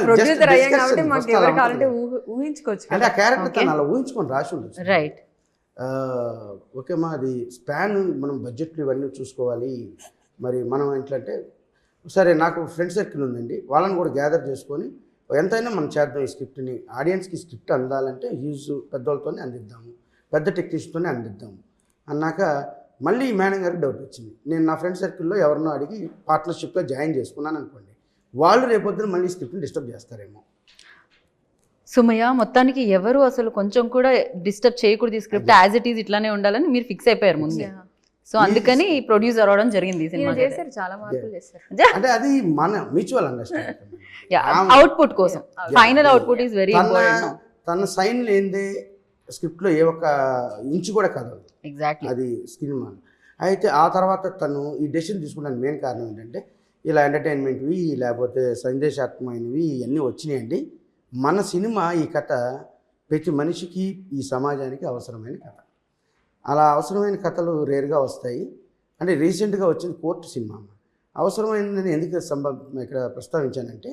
S2: ప్రొడ్యూసర్ అయ్యాం కాబట్టి మాకు ఎవరు కావాలంటే ఊహించుకోవచ్చు.
S4: అంటే ఆ క్యారెక్టర్ తను అలా ఊహించుకొని రాసి ఉండొచ్చు.
S1: రైట్.
S4: ఓకే మా అది స్పాన్ మనం బడ్జెట్లు ఇవన్నీ చూసుకోవాలి. మరి మనం ఏంటంటే సరే నాకు ఫ్రెండ్ సర్కిల్ ఉందండి, వాళ్ళని కూడా గ్యాదర్ చేసుకొని ఎంతైనా మనం చేద్దాం ఈ స్క్రిప్ట్ని, ఆడియన్స్కి స్క్రిప్ట్ అందాలంటే హ్యూజ్ పెద్దవాళ్ళతోనే అందిద్దాము, పెద్ద టెక్నీషియన్తోనే అందిద్దాము అన్నాక మళ్ళీ మేడం గారికి డౌట్ వచ్చింది. నేను నా ఫ్రెండ్ సర్కిల్లో ఎవరినో అడిగి పార్ట్నర్షిప్లో జాయిన్ చేసుకున్నాను అనుకోండి, వాళ్ళు రేపొద్దున మళ్ళీ స్క్రిప్ట్ని డిస్టర్బ్ చేస్తారేమో.
S1: సుమయ్య మొత్తానికి ఎవరు అసలు కొంచెం కూడా డిస్టర్బ్ చేయకూడదు, ఈ స్క్రిప్ట్ యాజ్ ఇట్ ఈజ్ ఇట్లానే ఉండాలని మీరు ఫిక్స్ అయిపోయారు ముందే. సో అందుకని ప్రొడ్యూసర్ అవడం జరిగింది. సినిమా
S2: చేశారు, చాలా మార్పులు చేశారు.
S4: అంటే అది మన మ్యూచువల్ అండర్స్టాండింగ్,
S1: అవుట్పుట్ కోసం. Final output is very important.
S4: తన సైన్ లేనిదే స్క్రిప్ట్లో ఏ ఒక్క ఇంచు కూడా కదలదు.
S1: ఎగ్జాక్ట్లీ,
S4: అది సినిమా. అయితే ఆ తర్వాత తను ఈ డెసిషన్ తీసుకున్నాను మెయిన్ కారణం ఏంటంటే ఇలా ఎంటర్టైన్మెంట్వి లేకపోతే సందేశాత్మకమైనవి ఇవన్నీ వచ్చినాయండి. మన సినిమా ఈ కథ ప్రతి మనిషికి ఈ సమాజానికి అవసరమైన కథ. అలా అవసరమైన కథలు రేర్గా వస్తాయి. అంటే రీసెంట్గా వచ్చింది కోర్టు సినిమా. అవసరమైందని ఎందుకు ఇక్కడ ప్రస్తావించానంటే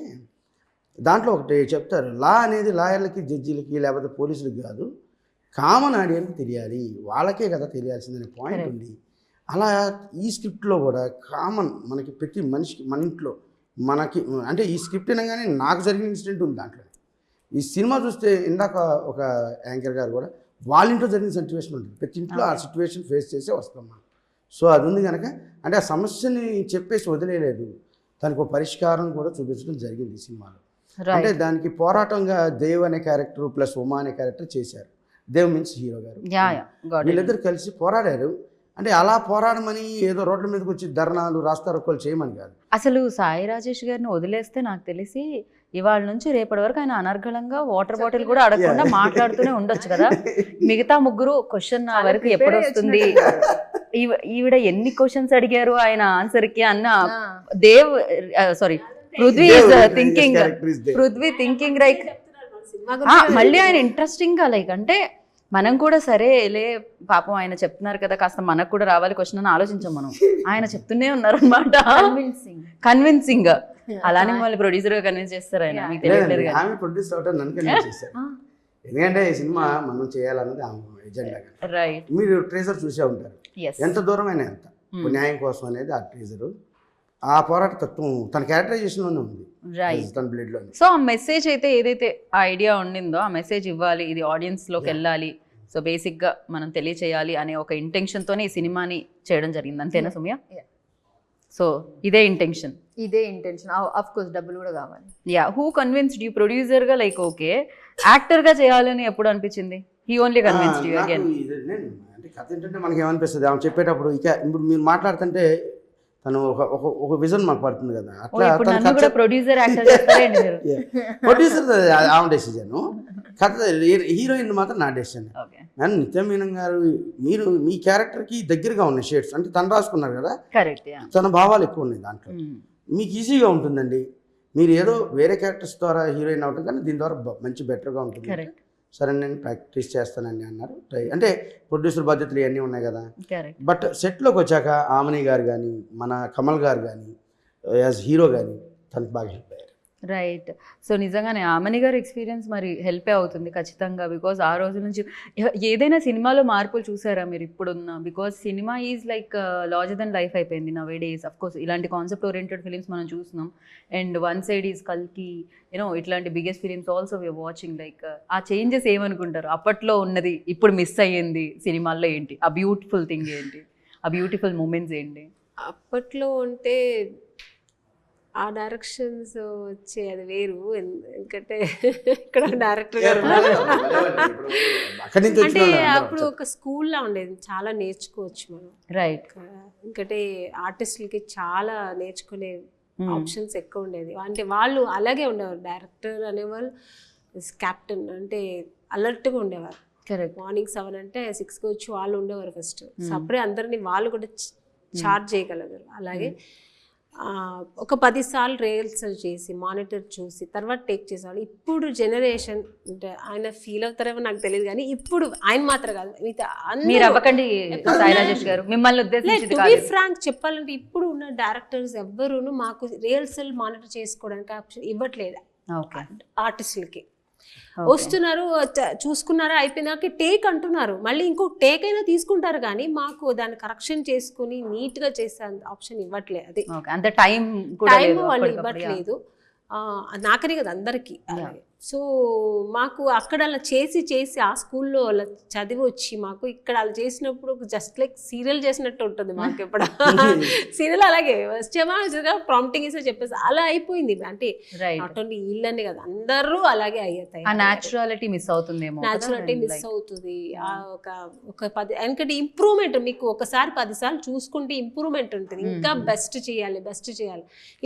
S4: దాంట్లో ఒకటి చెప్తారు, లా అనేది లాయర్లకి జడ్జీలకి లేకపోతే పోలీసులకి కాదు, కామన్ ఆడియన్కి తెలియాలి, వాళ్ళకే కదా తెలియాల్సిందనే పాయింట్ ఉంది. అలా ఈ స్క్రిప్ట్లో కూడా కామన్ మనకి ప్రతి మనిషికి మన ఇంట్లో మనకి అంటే ఈ స్క్రిప్ట్ అనగానే నాకు జరిగిన ఇన్సిడెంట్ ఉంది దాంట్లో. ఈ సినిమా చూస్తే ఇందాక ఒక యాంకర్ గారు కూడా వాళ్ళ ఇంట్లో జరిగిన సిచ్యువేషన్ ఉంటుంది, ప్రతి ఇంట్లో ఆ సిచ్యువేషన్ ఫేస్ చేసే వస్తాం మనం. సో అది ఉంది కనుక అంటే ఆ సమస్యని చెప్పేసి వదిలేదు, దానికి ఒక పరిష్కారం కూడా చూపించడం జరిగింది ఈ సినిమాలో. అంటే దానికి పోరాటంగా దేవ్ అనే క్యారెక్టర్ ప్లస్ ఉమా అనే క్యారెక్టర్ చేశారు. దేవ్ మీన్స్ హీరో గారు, వీళ్ళిద్దరు కలిసి పోరాడారు. అంటే అలా పోరాడమని ఏదో రోడ్ల మీదకి వచ్చి ధర్నాలు రాస్తారోకోలు చేయమని కాదు.
S1: అసలు సాయి రాజేష్ గారిని వదిలేస్తే నాకు తెలిసి ఇవాళ నుంచి రేపటి వరకు ఆయన అనర్గళంగా వాటర్ బాటిల్ కూడా అడగకుండా మాట్లాడుతూనే ఉండొచ్చు కదా. మిగతా ముగ్గురు క్వశ్చన్ నా వరకు ఎప్పుడు వస్తుంది, ఈవిడ ఎన్ని క్వశ్చన్స్ అడిగారు ఆయన ఆన్సర్ కి అన్న Dev sorry Prithvi thinking like మళ్ళీ ఆయన ఇంట్రెస్టింగ్ గా లైక్ అంటే మనం కూడా సరే లే పాపం ఆయన చెప్తున్నారు కదా కాస్త మనకు కూడా రావాలి క్వశ్చన్ అని ఆలోచించాం మనం. ఆయన చెప్తూనే ఉన్నారు అనమాట, కన్విన్సింగ్ గా. అలానే మళ్ళీ ప్రొడ్యూసర్ గా కన్విన్స్ చేస్తారు ఆయన, మీకు తెలియట్లేదు కదా.
S4: ఎందుకంటే ఈ సినిమా మనం చేయాలన్నది ఎజెండా.
S1: రైట్.
S4: మీరు ట్రేజర్ చూసే ఉంటారు, ఎంత దూరమైనా ఎంత న్యాయం కోసం అనేది ఆ ట్రేజరు. ఆ పోరాట తత్వం తన క్యారెక్టరైజేషన్లోనే ఉంది, తన బ్లడ్లో.
S1: సో ఆ మెసేజ్ అయితే ఏదైతే ఆ ఐడియా ఉండిందో ఆ మెసేజ్ ఇవ్వాలి, ఇది ఆడియన్స్లోకి వెళ్ళాలి, సో బేసిక్గా మనం తెలియచేయాలి అనే ఒక ఇంటెన్షన్తోనే ఈ సినిమాని చేయడం జరిగింది, అంతేనా సుమ్య? సో ఇదే ఇంటెన్షన్
S2: ఆఫ్ కోర్స్ డబ్బులు కూడా కావాలి.
S1: యా, హూ కన్విన్స్డ్ యూ ప్రొడ్యూసర్గా లైక్ ఓకే యాక్టర్గా చేయాలని ఎప్పుడు అనిపించింది? He only convinced you again?
S4: అంటే కథ ఏంటంటే మనకి ఏమనిపిస్తుంది ఆమె చెప్పేటప్పుడు, ఇక ఇప్పుడు మీరు మాట్లాడుతుంటే తను ఒక విజన్ మాకు పడుతుంది కదా,
S1: ఓ,
S4: అట్లా
S1: ఇప్పుడు నన్ను కూడా ప్రొడ్యూసర్ యాక్టర్ చేస్తారండి మీరు.
S4: ప్రొడ్యూసర్ ఆమె డెసిజన్, కథ హీరోయిన్ మాత్రం నా డెసిజన్.
S1: ఓకే,
S4: కానీ నిత్య మీనన్ గారు మీరు మీ క్యారెక్టర్కి దగ్గరగా ఉన్నాయి షేడ్స్, అంటే తను రాసుకున్నారు కదా,
S1: కరెక్ట్.
S4: తన భావాలు ఎక్కువ ఉన్నాయి దాంట్లో, మీకు ఈజీగా ఉంటుందండి. మీరు ఏదో వేరే క్యారెక్టర్స్ ద్వారా హీరోయిన్ అవుతుంది, కానీ దీని ద్వారా మంచి బెటర్గా ఉంటుంది.
S1: కరెక్ట్,
S4: సరే నేను ప్రాక్టీస్ చేస్తానండి అన్నారు. అంటే ప్రొడ్యూసర్ బాధ్యతలు ఇవన్నీ ఉన్నాయి కదా.
S1: కరెక్ట్.
S4: బట్ సెట్లోకి వచ్చాక ఆమని గారు కానీ మన కమల్ గారు కానీ యాజ్ హీరో కానీ తనకు బాగా హెల్ప్ అయ్యారు.
S1: రైట్. సో నిజంగానే ఆమని గారి ఎక్స్పీరియన్స్ మరి హెల్పే అవుతుంది ఖచ్చితంగా. బికాజ్ ఆ రోజు నుంచి ఏదైనా సినిమాలో మార్పులు చూసారా మీరు ఇప్పుడున్న? Because cinema is like larger than life అయిపోయింది నవ్ డేస్. అఫ్ కోర్స్ ఇలాంటి కాన్సెప్ట్ ఓరియంటెడ్ ఫిలిమ్స్ మనం చూస్తున్నాం. అండ్ వన్ సైడ్ ఈజ్ కల్కి, యూనో ఇట్లాంటి biggest films also we are watching. Like ఆ చేంజెస్ ఏమనుకుంటారు? అప్పట్లో ఉన్నది ఇప్పుడు మిస్ అయ్యింది సినిమాల్లో ఏంటి? ఆ బ్యూటిఫుల్ థింగ్ ఏంటి? ఆ బ్యూటిఫుల్ మూమెంట్స్ ఏంటి?
S3: అప్పట్లో అంటే ఆ డైరెక్షన్స్ వచ్చే అది వేరు. ఎందుకంటే ఇక్కడ డైరెక్టర్ గారు అంటే అప్పుడు ఒక స్కూల్లా ఉండేది, చాలా నేర్చుకోవచ్చు మనం.
S1: రైట్.
S3: ఎందుకంటే ఆర్టిస్టులకి చాలా నేర్చుకునే ఆప్షన్స్ ఎక్కువ ఉండేది. అంటే వాళ్ళు అలాగే ఉండేవారు, డైరెక్టర్ అనేవాళ్ళు కెప్టెన్ అంటే అలర్ట్గా ఉండేవారు.
S1: కరెక్ట్.
S3: మార్నింగ్ 7 అంటే 6కి వచ్చి వాళ్ళు ఉండేవారు ఫస్ట్. సో అప్పుడే అందరినీ వాళ్ళు కూడా చార్జ్ చేయగలగారు. అలాగే ఒక 10 సార్లు రిహర్సల్ చేసి మానిటర్ చూసి తర్వాత టేక్ చేసేవాళ్ళు. ఇప్పుడు జనరేషన్ అంటే ఆయన ఫీల్ అవుతారేమో నాకు తెలియదు, కానీ ఇప్పుడు ఆయన మాత్రం కాదు,
S1: మీరు అవ్వకండి సాయి రాజేష్ గారు, మిమ్మల్ని ఉద్దేశించి
S3: టు బి ఫ్రాంక్ చెప్పాలంటే ఇప్పుడు ఉన్న డైరెక్టర్స్ ఎవ్వరూను మాకు రిహర్సల్ మానిటర్ చేసుకోవడానికి ఆప్షన్ ఇవ్వట్లేదు ఆర్టిస్టులకి. వస్తున్నారు, చూసుకున్నారా, అయిపోయినాక టేక్ అంటున్నారు, మళ్ళీ ఇంకో టేక్ అయినా తీసుకుంటారు, కానీ మాకు దాన్ని కరెక్షన్ చేసుకుని నీట్గా చేసే ఆప్షన్ ఇవ్వట్లేదు. అది
S1: అంత టైం
S3: వాళ్ళు ఇవ్వట్లేదు. నాకనే కదా అందరికీ. సో మాకు అక్కడ అలా చేసి ఆ స్కూల్లో అలా చదివి వచ్చి మాకు ఇక్కడ అలా చేసినప్పుడు జస్ట్ లైక్ సీరియల్ చేసినట్టు ఉంటుంది మాకు. ఎప్పుడు సీరియల్ అలాగే వచ్చామా ప్రాంప్టింగ్ ఇస్తే చెప్పేసి అలా అయిపోయింది. అంటే నాట్ ఓన్లీ వీళ్ళని కదా, అందరూ అలాగే అయ్యాయి.
S1: న్యాచురాలిటీ మిస్ అవుతుందేమో.
S3: న్యాచురాలిటీ మిస్ అవుతుంది. ఒక 10 ఎందుకంటే ఇంప్రూవ్మెంట్ మీకు ఒకసారి 10 సార్లు చూసుకుంటే ఇంప్రూవ్మెంట్ ఉంటుంది. ఇంకా బెస్ట్ చేయాలి.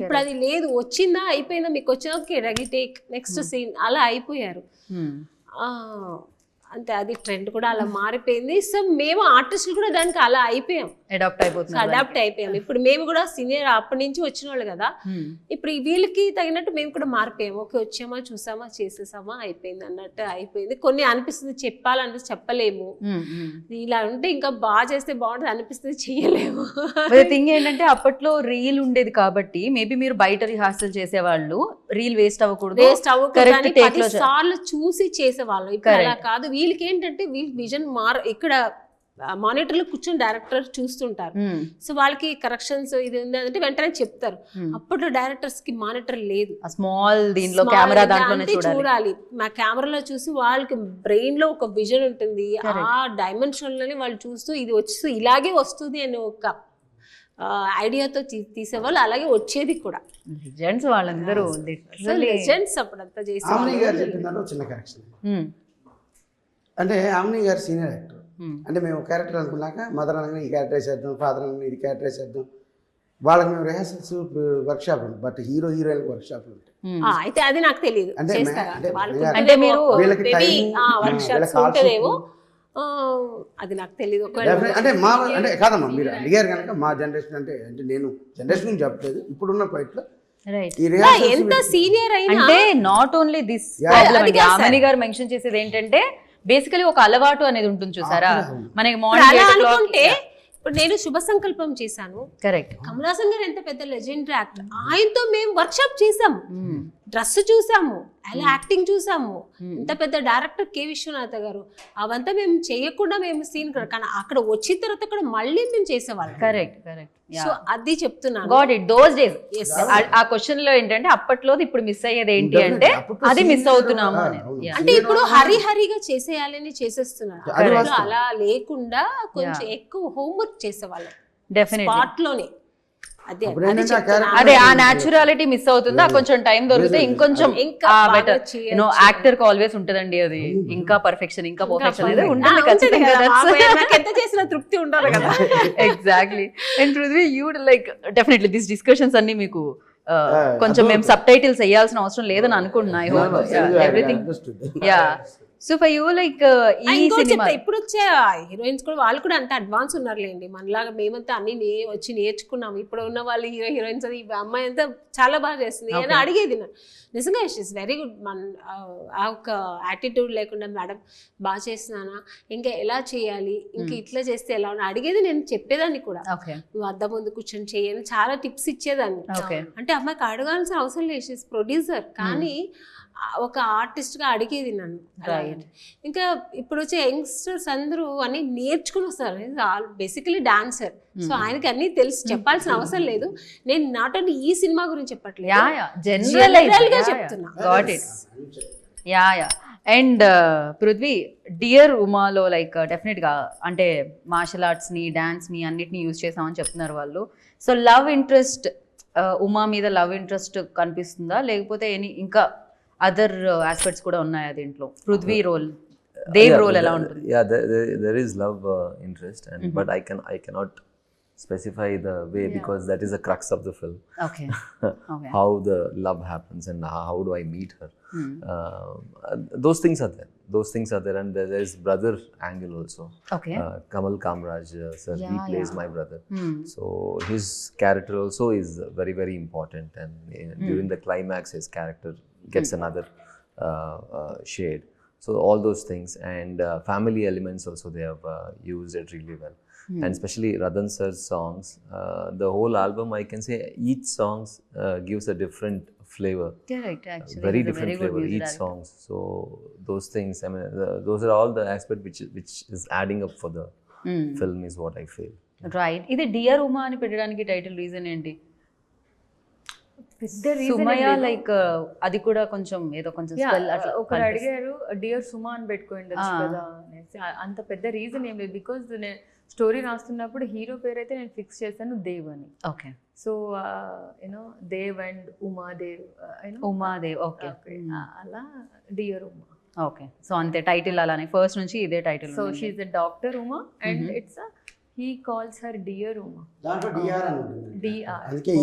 S3: ఇప్పుడు అది లేదు, వచ్చిందా అయిపోయిందా, మీకు వచ్చినా okay ready take next scene అలా అయిపోయారు. అంతే, అది ట్రెండ్ కూడా అలా మారిపోయింది. సో మేము ఆర్టిస్టులు కూడా దానికి అలా అయిపోయాం, అడాప్ట్ అయిపోయాం. ఇప్పుడు మేము కూడా సీనియర్ అప్పటి నుంచి వచ్చిన వాళ్ళు కదా, ఇప్పుడు వీళ్ళకి తగినట్టు మేము కూడా మారిపోయాము. ఓకే వచ్చామా, చూసామా, చేసేసామా, అయిపోయింది అన్నట్టు అయిపోయింది. కొన్ని అనిపిస్తుంది చెప్పాలనిపిస్తుంది, చెప్పలేము. ఇలా ఉంటే ఇంకా బాగా చేస్తే బాగుంటుంది అనిపిస్తుంది, చెయ్యలేము.
S1: థింగ్ ఏంటంటే అప్పట్లో రీల్ ఉండేది కాబట్టి మేబీ మీరు బయట రిహార్సల్ చేసేవాళ్ళు, రీల్ వేస్ట్ అవ్వకూడదు,
S3: 10 సార్లు చూసి చేసేవాళ్ళు. ఇప్పుడు అలా కాదు. వీళ్ళకి ఏంటంటే వీళ్ళకి విజన్ ఇక్కడ మానిటర్లో కూర్చొని డైరెక్టర్ చూస్తుంటారు. సో వాళ్ళకి కరెక్షన్స్ ఇది ఉందంటే వెంటనే చెప్తారు. అప్పట్లో డైరెక్టర్స్ కి మానిటర్ లేదు,
S1: స్మాల్ దీంట్లో కెమెరా దాంట్లోనే
S3: చూడాలి. మా కెమెరాలో చూసి వాళ్ళకి బ్రెయిన్ లో ఒక విజన్ ఉంటుంది. ఆ డైమెన్షన్ లోనే వాళ్ళు చూస్తూ ఇది వచ్చి ఇలాగే వస్తుంది అని ఒక ఐడియాతో తీసేవాళ్ళు. అలాగే వచ్చేది కూడా.
S1: లెజెండ్స్ వాళ్ళందరూ,
S3: లెజెండ్స్ అప్పుడంతా చేసి.
S4: చిన్న కరెక్షన్ అంటే ఆమ్ని గారు సీనియర్ యాక్టర్. అంటే మేము క్యారెక్టర్ అనుకున్నాక మదర్ అనగా ఈ క్యారెక్టర్ చేద్దాం, ఫాదర్ అనగా ఇది క్యారెక్టర్ చేద్దాం. వాళ్ళకి మేము రిహార్సల్స్ వర్క్షాప్ ఉంది, బట్ హీరోయిన్ వర్క్షాప్లు ఉంటాయి.
S3: అయితే అది నాకు తెలియదు.
S1: అంటే మీరు
S3: వర్క్షాప్స్ ఉంటేదేమో అది నాకు తెలియదు.
S4: అంటే అంటే కాదమ్మా, మీరు అడిగారు కనుక మా జనరేషన్ అంటే నేను జనరేషన్ నుంచి చెప్పలేదు, ఇప్పుడున్న పాయింట్లో
S3: ఎంత సీనియర్ అయినా
S1: అంటే నాట్ ఓన్లీ దిస్ ఆమని గారు మెన్షన్ చేసేది ఏంటంటే బేసికలీ ఒక అలవాటు అనేది ఉంటుంది చూసారా మనకి మార్నింగ్.
S3: ఇప్పుడు నేను శుభ సంకల్పం చేశాను,
S1: కరెక్ట్.
S3: కమల్ హాసన్ గారు ఎంత పెద్ద లెజెండరీ యాక్టర్, ఆయనతో మేము వర్క్షాప్ చేసాము, డ్రెస్ చూసాము, అలా యాక్టింగ్ చూసాము. ఇంత పెద్ద డైరెక్టర్ కె విశ్వనాథ గారు, అవంతా మేము చేయకుండా మేము సీన్ కానీ అక్కడ వచ్చిన తర్వాత కూడా మళ్ళీ మేము చేసేవాళ్ళం.
S1: కరెక్ట్.
S3: సో అది చెప్తున్నాను.
S1: Got it, those days. ఆ క్వశ్చన్ లో ఏంటంటే అప్పట్లో ఇప్పుడు మిస్ అయ్యేది ఏంటి అంటే అది మిస్ అవుతున్నాము అనేది.
S3: అంటే ఇప్పుడు హరిగా చేసేయాలని చేసేస్తున్నారు. అలా లేకుండా కొంచెం ఎక్కువ హోంవర్క్ చేసేవాళ్ళం
S1: డెఫినెట్లీ
S3: స్పాట్ లోనే. అదే
S4: అప్పుడు
S3: అది
S4: ఏంటంటే ఆ
S3: చెప్తున్నా.
S4: character-
S1: అదే ఆ న్యాచురాలిటీ మిస్ అవుతుంది, ఆ కొంచెం టైం దొరికితే ఇంకొంచెం
S3: ఇంకా బాగా
S1: బెటర్
S3: చేయొచ్చు.
S1: యాక్టర్ కి ఆల్వేస్ ఉంటదండి అది, ఇంకా పర్ఫెక్షన్ ఇంకా పర్ఫెక్షన్ అనేది ఉంటుంది
S3: ఉంటుంది
S1: ఖచ్చితంగా.
S3: కదా, మాకు నాకు ఎంత చేసినా తృప్తి ఉండాలి కదా.
S1: Exactly. And Prithvi you like definitely this discussions అన్ని మీకు కొంచెం
S4: అదో-
S1: మేము సబ్ టైటిల్స్ వేయాల్సిన అవసరం లేదని అనుకుంటున్నా. I hope everything. Yeah. So for you like ఈ
S3: ఇంకోటి
S1: సినిమా
S3: చెప్తా, ఇప్పుడు వచ్చే హీరోయిన్స్ కూడా వాళ్ళు కూడా అంత అడ్వాన్స్ ఉన్నారులేండి, మనలాగా మేమంతా అన్ని వచ్చి నేర్చుకున్నాము. ఇప్పుడు ఉన్న వాళ్ళు హీరోయిన్స్ అది అమ్మాయి అంతా చాలా బాగా చేస్తుంది అని అడిగేది నేను. నిజంగా షీస్ వెరీ గుడ్. మన ఆ ఒక యాటిట్యూడ్ లేకుండా మేడం బాగా చేస్తున్నానా, ఇంకా ఎలా చేయాలి, ఇంకా ఇట్లా చేస్తే ఎలా ఉన్నా అడిగేది, నేను చెప్పేదాన్ని కూడా.
S1: ఓకే
S3: నువ్వు అద్దం ముందు కూర్చొని చేయని చాలా టిప్స్ ఇచ్చేదాన్ని.
S1: ఓకే
S3: అంటే అమ్మాయికి అడగాల్సిన అవసరం లేదు, షీస్ ప్రొడ్యూసర్, కానీ ఒక ఆర్టిస్ట్గా అడిగేది నన్ను.
S1: Right.
S3: ఇంకా ఇప్పుడు వచ్చే యంగ్స్టర్స్ అందరూ అన్ని నేర్చుకుని వస్తారు, బేసికలీ డాన్సర్. సో ఆయనకి అన్ని తెలిసి చెప్పాల్సిన అవసరం లేదు. నేను నాట్ ఓన్లీ ఈ సినిమా గురించి చెప్పట్లేదు,
S1: యా యా
S3: General గా చెప్తున్నా.
S1: Got it. Yeah yeah. And Prithvi, dear ఉమాలో లైక్ డెఫినెట్గా అంటే మార్షల్ ఆర్ట్స్ని డాన్స్ని అన్నిటిని యూజ్ చేసామని చెప్తున్నారు వాళ్ళు. సో లవ్ ఇంట్రెస్ట్, ఉమా మీద లవ్ ఇంట్రెస్ట్ కనిపిస్తుందా, లేకపోతే ఇంకా అదర్ ఆస్పెక్ట్స్ కూడా ఉన్నాయా దీంట్లో? పృథ్వీ రోల్, దేవ్ రోల్ ఎలా ఉంటుంది?
S5: Yeah, there is love interest, and but I cannot specify the way because that is the crux of the film.
S1: Okay okay.
S5: How the love happens and how do I meet her. Those things are there. Those things are there, and there is brother angle also.
S1: Okay.
S5: Kamal Kamraj sir, he plays my brother. So his character also is very very important, and during the climax his character gets another shade. So all those things, and family elements also they have used it really well. And especially Radhan sir's songs, the whole album I can say each songs gives a different flavor.
S1: Correct, actually.
S5: Very
S1: he's a
S5: different
S1: very good
S5: flavor
S1: music
S5: each
S1: director.
S5: songs. So those things, I mean those are all the aspect which is adding up for the film is what I feel.
S1: Right. ఇది dear Uma అని పెట్టడానికి title reason ఏంటి?
S2: పెద్ద reason
S1: Sumaya
S2: ఏం లేదు.
S1: Like అది కూడా కొంచెం ఏదో కొంచెం
S2: Yeah,
S1: spell అట్లా
S2: ఒకరు
S1: కనిపిస్తుంది.
S2: అడిగారు డియర్ సుమా అని పెట్టుకోండొచ్చు కదా అనేసి. అంత పెద్ద రీజన్ ఏం లేదు, బికాజ్ నేను స్టోరీ రాస్తున్నప్పుడు హీరో పేరు అయితే నేను ఫిక్స్ చేశాను దేవ్ అని.
S1: Okay.
S2: So you know Dev and Umadev,
S1: Umadev. Okay
S2: అలా డియర్ ఉమా.
S1: ఓకే. సో అంతే టైటిల్ అలానే ఫస్ట్ నుంచి ఇదే title.
S2: So she's the doctor Uma and it's he calls her dear Uma.
S4: దాంట్లో DR అని ఉంటుంది.
S2: DR.
S4: అందుకే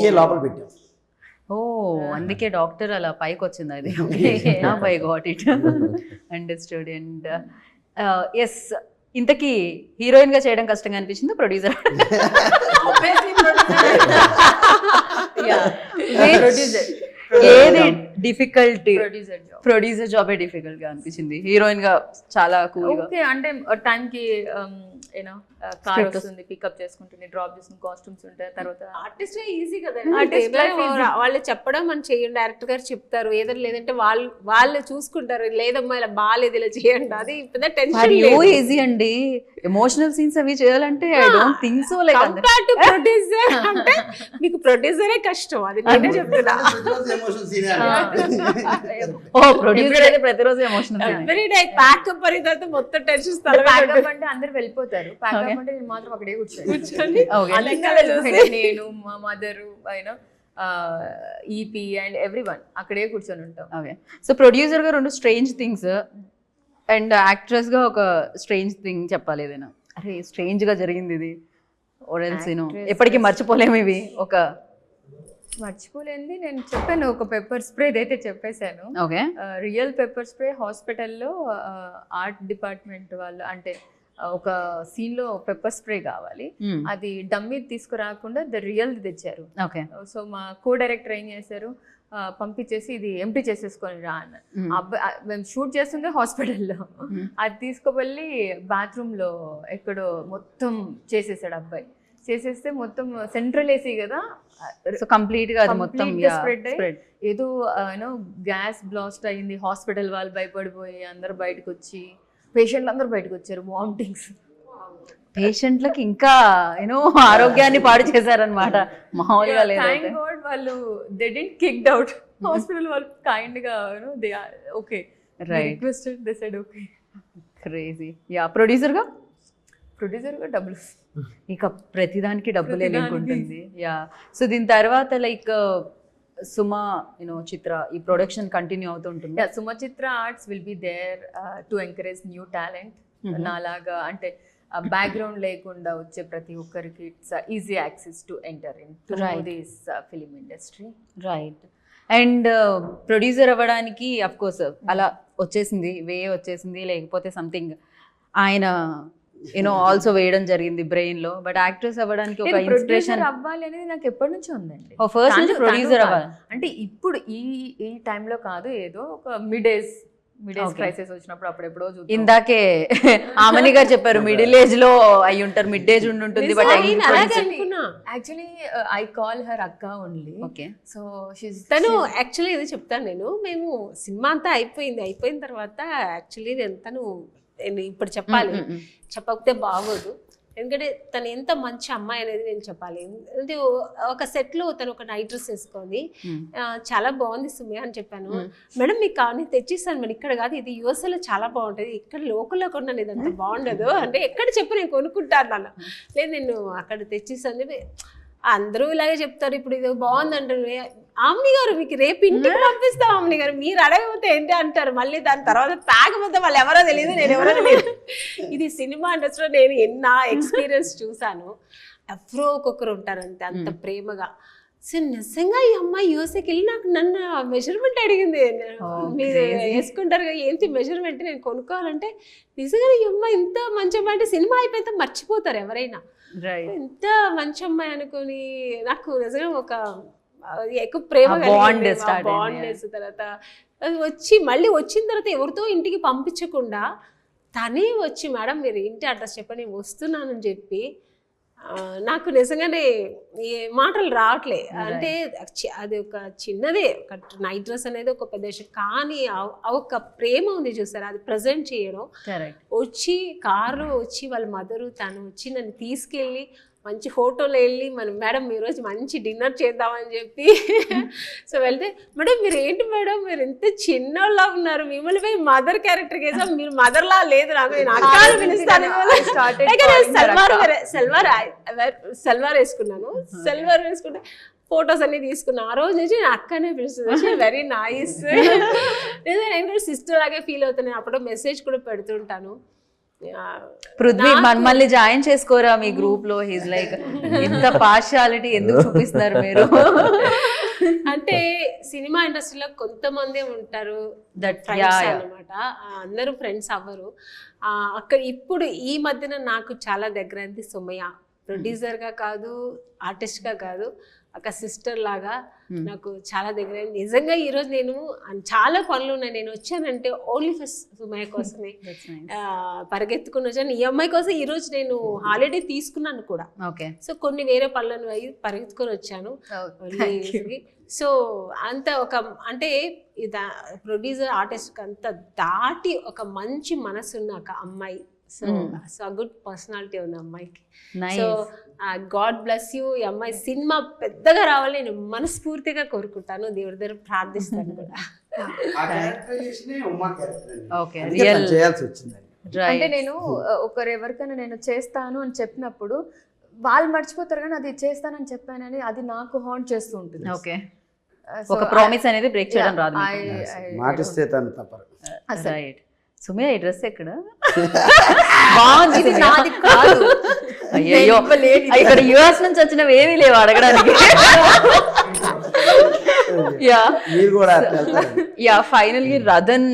S4: ఏ లోపల పెట్టాం.
S1: ఓ అందుకే డాక్టర్ అలా పైకి వచ్చింది అది. I got it, understood. And yes, ఇంతకీ హీరోయిన్ గా చేయడం కష్టంగా అనిపించింది ప్రొడ్యూసర్? ఏది డిఫికల్టీ? ప్రొడ్యూసర్ జాబే డిఫికల్ట్ గా అనిపించింది, హీరోయిన్ గా చాలా కూల్ గా.
S2: ఓకే, అంటే టైంకి యూనో కార్ వస్తుంది, పికప్ చేసుకుంటుంది, డ్రాప్ చేస్తుంది, కాస్ట్యూమ్స్ ఉంటాయి. తర్వాత
S3: ఆర్టిస్ట్ ఈజీ కదా,
S2: Artist life easy.
S3: వాళ్ళు చెప్పడం మనం చేయండి, డైరెక్టర్ గారు చెప్తారు, ఏదో లేదంటే వాళ్ళు చూసుకుంటారు, లేదమ్మా ఇలా బాగాలేదు ఇలా చేయండి, అది పెద్ద టెన్షన్
S1: ఈజీ అండి. ఎమోషనల్ సీన్స్ అవి చేయాలంటే I don't think so. Like
S3: compare to producer అంటే మీకు ప్రొడ్యూసరే కష్టం, అది నేనే చెప్తున్నా.
S1: ఓ ప్రొడ్యూసర్ అయితే ప్రతిరోజు ఎమోషనల్.
S3: ఎవ్రీ డే ప్యాకప్ అయిన తర్వాత మొత్తం టెన్షన్
S2: ప్యాకప్ అంటే అందరు వెళ్ళిపోతారు, ప్యాకప్ అంటే నేను మాత్రం అక్కడే కూర్చొని నేను, మా mother, you know EP and everyone అక్కడే కూర్చొని ఉంటాం.
S1: ఓకే. సో ప్రొడ్యూసర్ గా రెండు స్ట్రేంజ్ థింగ్స్ అండ్ యాక్ట్రెస్ గా ఒక స్ట్రేంజ్ థింగ్ చెప్పాలి ఏదైనా. అరే స్ట్రేంజ్ గా జరిగింది ఇది, ఎప్పటికీ మర్చిపోలేము ఇవి. ఒక
S2: మర్చిపోలేంది నేను చెప్పాను, ఒక పెప్పర్ స్ప్రే అయితే చెప్పేశాను.
S1: ఓకే.
S2: రియల్ పెప్పర్ స్ప్రే హాస్పిటల్లో ఆర్ట్ డిపార్ట్మెంట్ వాళ్ళు, అంటే ఒక సీన్ లో పెప్పర్ స్ప్రే కావాలి, అది డమ్మీ తీసుకురాకుండా రియల్ తెచ్చారు.
S1: ఓకే.
S2: సో మా కో డైరెక్టర్ ఏం చేశారు, పంపించేసి ఇది ఎంప్టీ చేసేసుకొని రా అన్న. అబ్బాయి మేము షూట్ చేస్తుండే హాస్పిటల్లో, అది తీసుకువెళ్ళి బాత్రూమ్ లో ఎక్కడో మొత్తం చేసేసాడు అబ్బాయి. చేసేస్తే మొత్తం సెంట్రల్ ఏసీ కదా,
S1: సో కంప్లీట్ గా అది మొత్తం
S2: స్ప్రెడ్ అయ్యి ఏదో యూనో గ్యాస్ బ్లాస్ట్ అయింది. హాస్పిటల్ వాళ్ళు భయపడిపోయి అందరు బయటకు వచ్చి, పేషెంట్లు అందరూ బయటకు వచ్చారు, వామిటింగ్స్.
S1: పేషెంట్లకి ఇంకా యూనో ఆరోగ్యాన్ని పాడు చేశారనమాట, మామూలుగా లేదు.
S2: థ్యాంక్ గాడ్ వాళ్ళు they didn't kicked out. Hospital వాళ్ళు కైండ్ గా you know they are okay,
S1: right,
S2: requested, they said okay.
S1: Crazy. Yeah. Producer గా
S2: ప్రొడ్యూసర్గా డబ్బులు
S1: ఇక ప్రతిదానికి డబ్బులే లింక్ ఉంటుంది. యా, సో దీని తర్వాత లైక్ సుమ చిత్ర ఈ ప్రొడక్షన్ కంటిన్యూ అవుతుంటుంది.
S2: Yeah, Sumachitra arts will be there to encourage new talent. నాలాగా అంటే బ్యాక్గ్రౌండ్ లేకుండా వచ్చే ప్రతి ఒక్కరికి it's easy access to enter in this film industry.
S1: Right. And producer అవ్వడానికి అఫ్ కోర్స్ అలా వచ్చేసింది, వచ్చేసింది, లేకపోతే సంథింగ్ ఆయన ఆల్సో వేయడం జరిగింది బ్రెయిన్ లో. బట్ యాక్ట్రెస్ అవ్వడానికి ఒక ఇన్స్పిరేషన్
S2: అవ్వాలి అనేది నాకు ఎప్పటి నుంచో ఉందండి.
S1: ఫస్ట్ నుంచి ప్రొడ్యూసర్ అవ్వాలి
S2: అంటే ఇప్పుడు ఈ టైంలో కాదు, ఏదో ఒక మిడ్ ఏజ్ క్రైసిస్ వచ్చినప్పుడు అప్పుడెప్పుడో
S1: ఇందాకే ఆమని గారు చెప్పారు మిడిల్ ఏజ్ లో అయి ఉంటారు, మిడ్ ఏజ్ ఉంటుంది. But
S2: actually I call her అక్క ఓన్లీ.
S1: ఓకే.
S2: సో
S3: తను యాక్చువల్లీ ఇది చెప్తాను నేను. మేము సినిమా అంతా అయిపోయిన తర్వాత యాక్చువల్లీ తను ఇప్పుడు చెప్పాలి, చెప్పకపోతే బాగోదు. ఎందుకంటే తను ఎంత మంచి అమ్మాయి అనేది నేను చెప్పాలి. అంటే ఒక సెట్లో తను ఒక నైట్ డ్రెస్ వేసుకొని చాలా బాగుంది సుమే అని చెప్పాను. మేడం మీకు కానీ తెచ్చిస్తాను మేడం, ఇక్కడ కాదు ఇది యూఎస్ఏలో చాలా బాగుంటుంది, ఇక్కడ లోకల్లో కొన్నాను ఇది అంత బాగుండదు అంటే ఎక్కడ చెప్పు నేను కొనుక్కుంటాను అన్న. లేదు నేను అక్కడ తెచ్చిస్తాను చెప్పి అందరూ ఇలాగే చెప్తారు. ఇప్పుడు ఇది బాగుంది అంటారు. ఆమ్ని గారు మీకు రేపు ఇంటికి పంపిస్తాం ఆమ్ని గారు, మీరు అడగకపోతే ఏంటి అంటారు. మళ్ళీ దాని తర్వాత తాగకపోతే వాళ్ళు ఎవరో తెలియదు, నేను ఎవరో తెలియదు. ఇది సినిమా ఇండస్ట్రీలో నేను ఎన్నో ఎక్స్పీరియన్స్ చూసాను. ఎవరో ఒక్కొక్కరు ఉంటారంతే అంత ప్రేమగా. సో నిజంగా ఈ అమ్మాయి యూఎస్ఏకి వెళ్ళి నన్ను మెజర్మెంట్ అడిగింది. మీరు వేసుకుంటారు కదా ఏంటి మెజర్మెంట్ నేను కొనుక్కోవాలంటే, నిజంగా ఈ అమ్మాయి ఇంత మంచి అమ్మాయి అంటే సినిమా అయిపోయితే మర్చిపోతారు ఎవరైనా. ఎంత మంచి అమ్మాయి అనుకుని నాకు నిజంగా ఒక ఎక్కువ ప్రేమ బాండ్నెస్. తర్వాత మళ్ళీ వచ్చిన తర్వాత ఎవరితో ఇంటికి పంపించకుండా తనే వచ్చి మేడం మీరు ఇంటి అడ్రస్ చెప్పండి నేను వస్తున్నానని చెప్పి నాకు నిజంగానే మాటలు రావట్లే. అంటే అది ఒక చిన్నదే, ఒక నైట్ డ్రెస్ అనేది ఒక పెద్ద విషయం, కానీ ఒక ప్రేమ ఉంది చూసారా అది ప్రజెంట్ చేయడం. వచ్చి కారులో వచ్చి వాళ్ళ మదరు తను వచ్చి నన్ను తీసుకెళ్ళి మంచి హోటల్లో వెళ్ళి మేడం ఈరోజు మంచి డిన్నర్ చేద్దామని చెప్పి సో వెళ్తే మేడం మీరు ఏంటి మేడం మీరు ఎంత చిన్నలా ఉన్నారు, మిమ్మల్ని పోయి మదర్ క్యారెక్టర్ వేసాం, మీరు మదర్లా లేదు నాకు, నేను అక్కని పిలుస్తాను. సల్వార్ వేసుకున్నాను, సల్వార్ వేసుకుంటే ఫొటోస్ అన్ని తీసుకున్నా. ఆ రోజు నుంచి నేను అక్కనే పిలుస్తుంది, వెరీ నైస్. నేను కూడా సిస్టర్ లాగే ఫీల్ అవుతాను. అప్పుడు మెసేజ్ కూడా పెడుతుంటాను.
S1: పృథ్వీ మమ్మల్ని జాయిన్ చేసుకోరా మీ గ్రూప్ లో. హీస్ లైక్ ఇంత పార్షియాలిటీ ఎందుకు చూపిస్తున్నారు మీరు?
S3: అంటే సినిమా ఇండస్ట్రీలో కొంతమంది ఉంటారు అన్నమాట, అందరూ ఫ్రెండ్స్ అవ్వరు. అక్కడ ఇప్పుడు ఈ మధ్యన నాకు చాలా దగ్గర అయింది సుమయ్య. ప్రొడ్యూసర్గా కాదు, ఆర్టిస్ట్గా కాదు, ఒక సిస్టర్ లాగా నాకు చాలా దగ్గర. నిజంగా ఈరోజు నేను చాలా పనులు ఉన్నాయి, నేను వచ్చానంటే ఓన్లీ ఫర్ సుమయ్య కోసమే పరిగెత్తుకుని వచ్చాను. ఈ అమ్మాయి కోసం ఈరోజు నేను హాలిడే తీసుకున్నాను కూడా. సో కొన్ని వేరే పనులను అయ్యి పరిగెత్తుకొని వచ్చాను. సో అంత ఒక అంటే ప్రొడ్యూసర్ ఆర్టిస్ట్ అంత దాటి ఒక మంచి మనసున్న ఒక అమ్మాయి. సో గుడ్ పర్సనాలిటీ ఉంది అమ్మాయికి. So God bless you. ఈ అమ్మాయి సినిమా పెద్దగా రావాలి నేను మనస్ఫూర్తిగా కోరుకుంటాను, దేవుడి దగ్గర ప్రార్థిస్తాను కూడా.
S2: అంటే నేను ఎవరికైనా నేను చేస్తాను అని చెప్పినప్పుడు వాళ్ళు మర్చిపోతారు, కానీ అది చేస్తానని చెప్పానని అది నాకు హాంట్ చేస్తూ ఉంటుంది.
S1: ఓకే, ఒక ప్రామిస్ అనేది బ్రేక్ చేయడం రాదు.
S4: మాటిస్తే తను తప్పరు.
S1: రైట్. సుమే ఈ డ్రెస్ ఎక్కడ బాగుంది? అయ్యో ఇక్కడ యుఎస్ నుంచి వచ్చినవి ఏమీ లేవు అడగడానికి. యా ఫైనల్లీ రతన్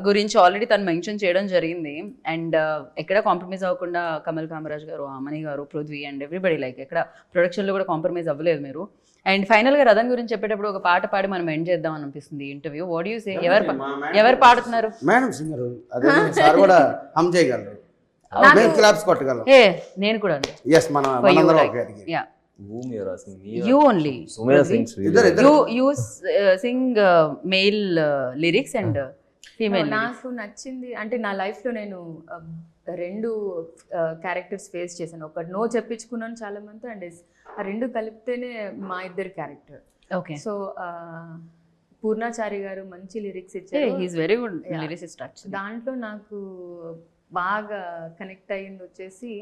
S1: గురించి ఆల్రెడీ తను మెన్షన్ చేయడం జరిగింది. అండ్ ఎక్కడ కాంప్రమైజ్ అవ్వకుండా కమల్ కామరాజ్ గారు, ఆమని గారు, పృథ్వీ అండ్ ఎవ్రీబడి లైక్ ఎక్కడ ప్రొడక్షన్లో కూడా కాంప్రమైజ్ అవ్వలేదు మీరు. అండ్ ఫైనల్ గా రతన్ గురించి చెప్పేటప్పుడు ఒక పాట పాడి మనం ఎండ్ చేద్దాం అనిపిస్తుంది ఇంటర్వ్యూ. What you say? ఎవరు పాడుతున్నారు?
S4: మేడం సింగర్ అదే సార్ కూడా హమ్ చేయగలరు, మేము క్లాప్స్ కొట్టగలం.
S1: ఏ నేను కూడా అండి.
S4: yes మనందరం ఒకే category.
S1: Yeah
S5: whom you are asking me?
S1: You only.
S5: Sumaya sings really.
S1: You sing male lyrics and female lyrics.
S2: నాకు నచ్చింది అంటే నా లైఫ్లో నేను రెండు క్యారెక్టర్స్ ఫేస్ చేశాను. ఒకటి నో చెప్పించుకున్నాను చాలా మంది, అండ్ ఆ రెండు కలిపితేనే మా ఇద్దరు క్యారెక్టర్.
S1: ఓకే.
S2: సో పూర్ణాచారి గారు మంచి లిరిక్స్ ఇచ్చారు.
S1: He is very good lyricist.
S2: దాంట్లో నాకు బాగా కనెక్ట్ అయ్యింది వచ్చేసి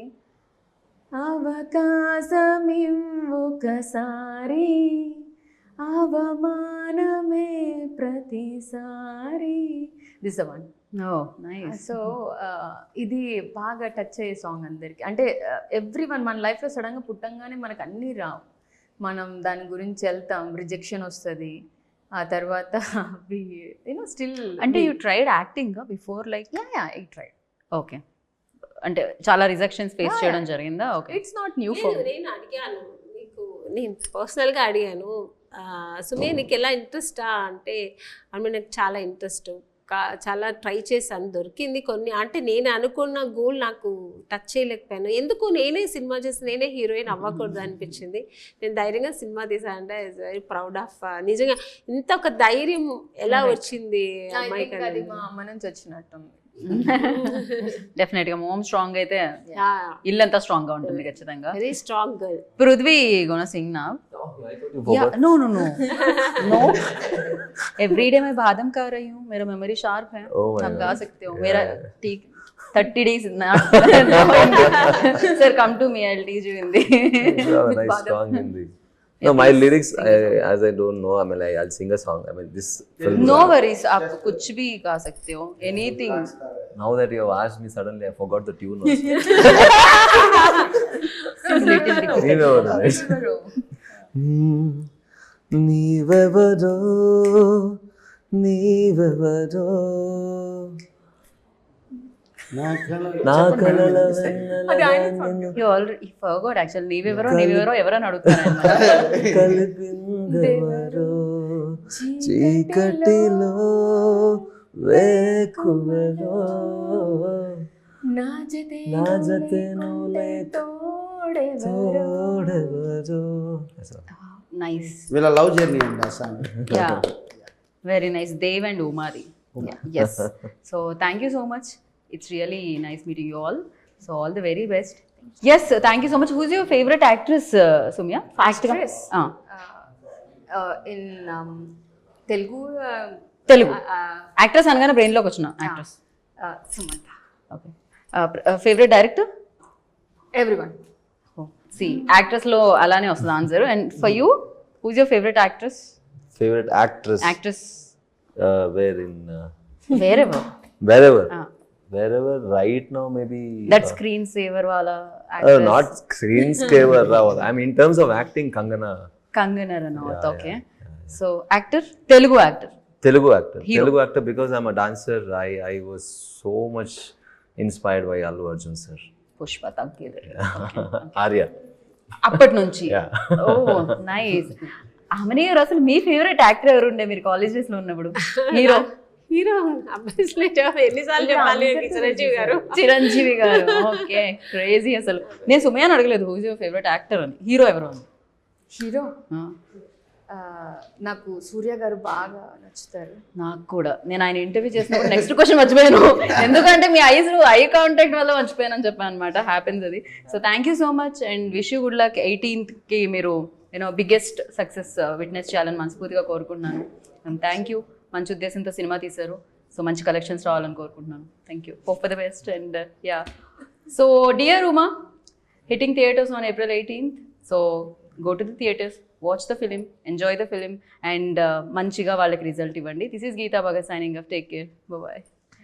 S2: అవకాశమివ్వొకసారి అవమానమే ప్రతిసారి. This one.
S1: Oh nice.
S2: So ఇది బాగా టచ్ అయ్యే సాంగ్ అందరికి. అంటే ఎవ్రీ వన్ మన లైఫ్లో సడన్గా పుట్టంగానే మనకు అన్నీ రావు, మనం దాని గురించి వెళ్తాం, రిజెక్షన్ వస్తుంది, ఆ తర్వాత స్టిల్.
S1: అంటే you tried acting before like?
S2: I tried.
S1: Okay, అంటే చాలా రిజెక్షన్స్ ఫేస్
S2: Yeah,
S1: చేయడం జరిగిందా? Okay.
S2: It's not new for me.
S3: నేను అడిగాను నీకు, నేను పర్సనల్గా అడిగాను, సుమే నీకు ఎలా ఇంట్రెస్టా అంటే, అంటే నాకు చాలా ఇంట్రెస్ట్, చాలా ట్రై చేశాను, దొరికింది కొన్ని, అంటే నేను అనుకున్న గోల్ నాకు టచ్ చేయలేకపోయాను, ఎందుకు నేనే సినిమా చేసి నేనే హీరోయిన్ అవ్వకూడదు అనిపించింది. నేను ధైర్యంగా సినిమా తీసాను అంటే ఐ వెరీ ప్రౌడ్ ఆఫ్. నిజంగా ఇంత ఒక ధైర్యం ఎలా వచ్చింది అమ్మాయికి
S2: అది
S3: అనేది.
S2: మా అమ్మ నుంచి వచ్చినట్టుంది.
S1: డెఫినెట్ గా మోమ్ స్ట్రాంగ్ అయితే ఇల్లు అంతా స్ట్రాంగ్ గా ఉంటుంది ఖచ్చితంగా.
S3: Very strong girl.
S1: Prithvi gonna sing నా?
S5: I thought you forgot.
S1: No no no no, everyday मैं बादम खा रही हूँ, मेरा मेमोरी शार्प है,
S5: Oh my
S1: आप
S5: God.
S1: गा सकते हो.
S5: Yeah,
S1: मेरा
S5: yeah.
S1: ठीक 30 days sir come to me, I'll teach you Hindi.
S5: You have a nice strong Hindi. No, my lyrics, as I don't know, I mean, I'll sing a song. I mean, this film.
S1: No worries, आप कुछ भी गा सकते हो, anything.
S5: Now that you have asked me, suddenly I forgot the tune. Also.
S1: Little difficult.
S5: నీవెవరు? నీవెవరో నీవెవరో
S4: నా
S5: కలల
S1: You already forgot actually. నీవెవరో ఎవరని అడుగుతారు.
S5: కలిపిందెవరో చీకటిలో వేకువలో
S2: నా జతే
S5: నువ్వే తోడెవరో.
S1: Nice.
S4: వీళ్ళ లవ్ జర్నీ అండి ఆ song.
S1: Yeah, very nice. Dev and Umari. Yes. So thank you so much. It's really nice meeting you all. So all the very best. Yes, thank you so much. Who's your favorite actress, Sumya?
S2: Actress? In Telugu
S1: Telugu actress అనగానే బ్రెయిన్లోకి వచ్చిన actress.
S2: Sumantha.
S1: Okay. Favourite director?
S2: Everyone.
S1: సి యాక్ట్రెస్లో అలానే వస్తుంది answer. And for you, who's your favourite actress?
S5: Favorite actress?
S1: Actress
S5: Where in?
S1: Wherever.
S5: Wherever right now maybe.
S1: That screen saver వాళ్ళ
S5: Not screen saver. I mean in terms of acting, Kangana.
S1: Kangana Ranaut. Okay. So actor, Telugu actor?
S5: Telugu actor.
S1: Hero.
S5: Telugu actor because I'm a dancer. I was so much inspired by Allu Arjun sir.
S1: Pushpa తగ్గేది
S5: Arya.
S1: అప్పటి నుంచి.
S5: Yeah.
S1: ఓ nice. ఆమెనే అసలు మీ favourite actor ఎవరు ఉండే మీరు college days లో ఉన్నప్పుడు? హీరో?
S3: హీరో అబ్బాయి ఎన్నిసార్లు చెప్పాలి, చిరంజీవి గారు.
S1: చిరంజీవి గారు. Okay, crazy. అసలు నేను సుమయాని అడగలేదు హూజ్ యువర్ ఫేవరెట్ యాక్టర్ అని, హీరో ఎవరు అని.
S2: హీరో నాకు సూర్య గారు బాగా నచ్చుతారు.
S1: నాకు కూడా. నేను ఆయన ఇంటర్వ్యూ చేసినప్పుడు నెక్స్ట్ క్వశ్చన్ మర్చిపోయాను, ఎందుకంటే మీ ఐ కాంటాక్ట్ వల్ల మర్చిపోయాను అని చెప్పాను అనమాట. హ్యాపెన్స్ అది. So thank you so much and wish you good luck. 18th మీరు బిగ్గెస్ట్ సక్సెస్ విట్నెస్ చేయాలని మనస్ఫూర్తిగా కోరుకుంటున్నాను. And thank you. మంచి ఉద్దేశంతో సినిమా తీశారు, సో మంచి కలెక్షన్స్ రావాలని కోరుకుంటున్నాను. Thank you. Hope for the best. And yeah, so dear Uma, hitting theatres on April 18th. So go to the theatres, watch the film, enjoy the film, and manchiga vallaki result ivandi. This is Geeta Bhagat signing off. Take care. Bye bye.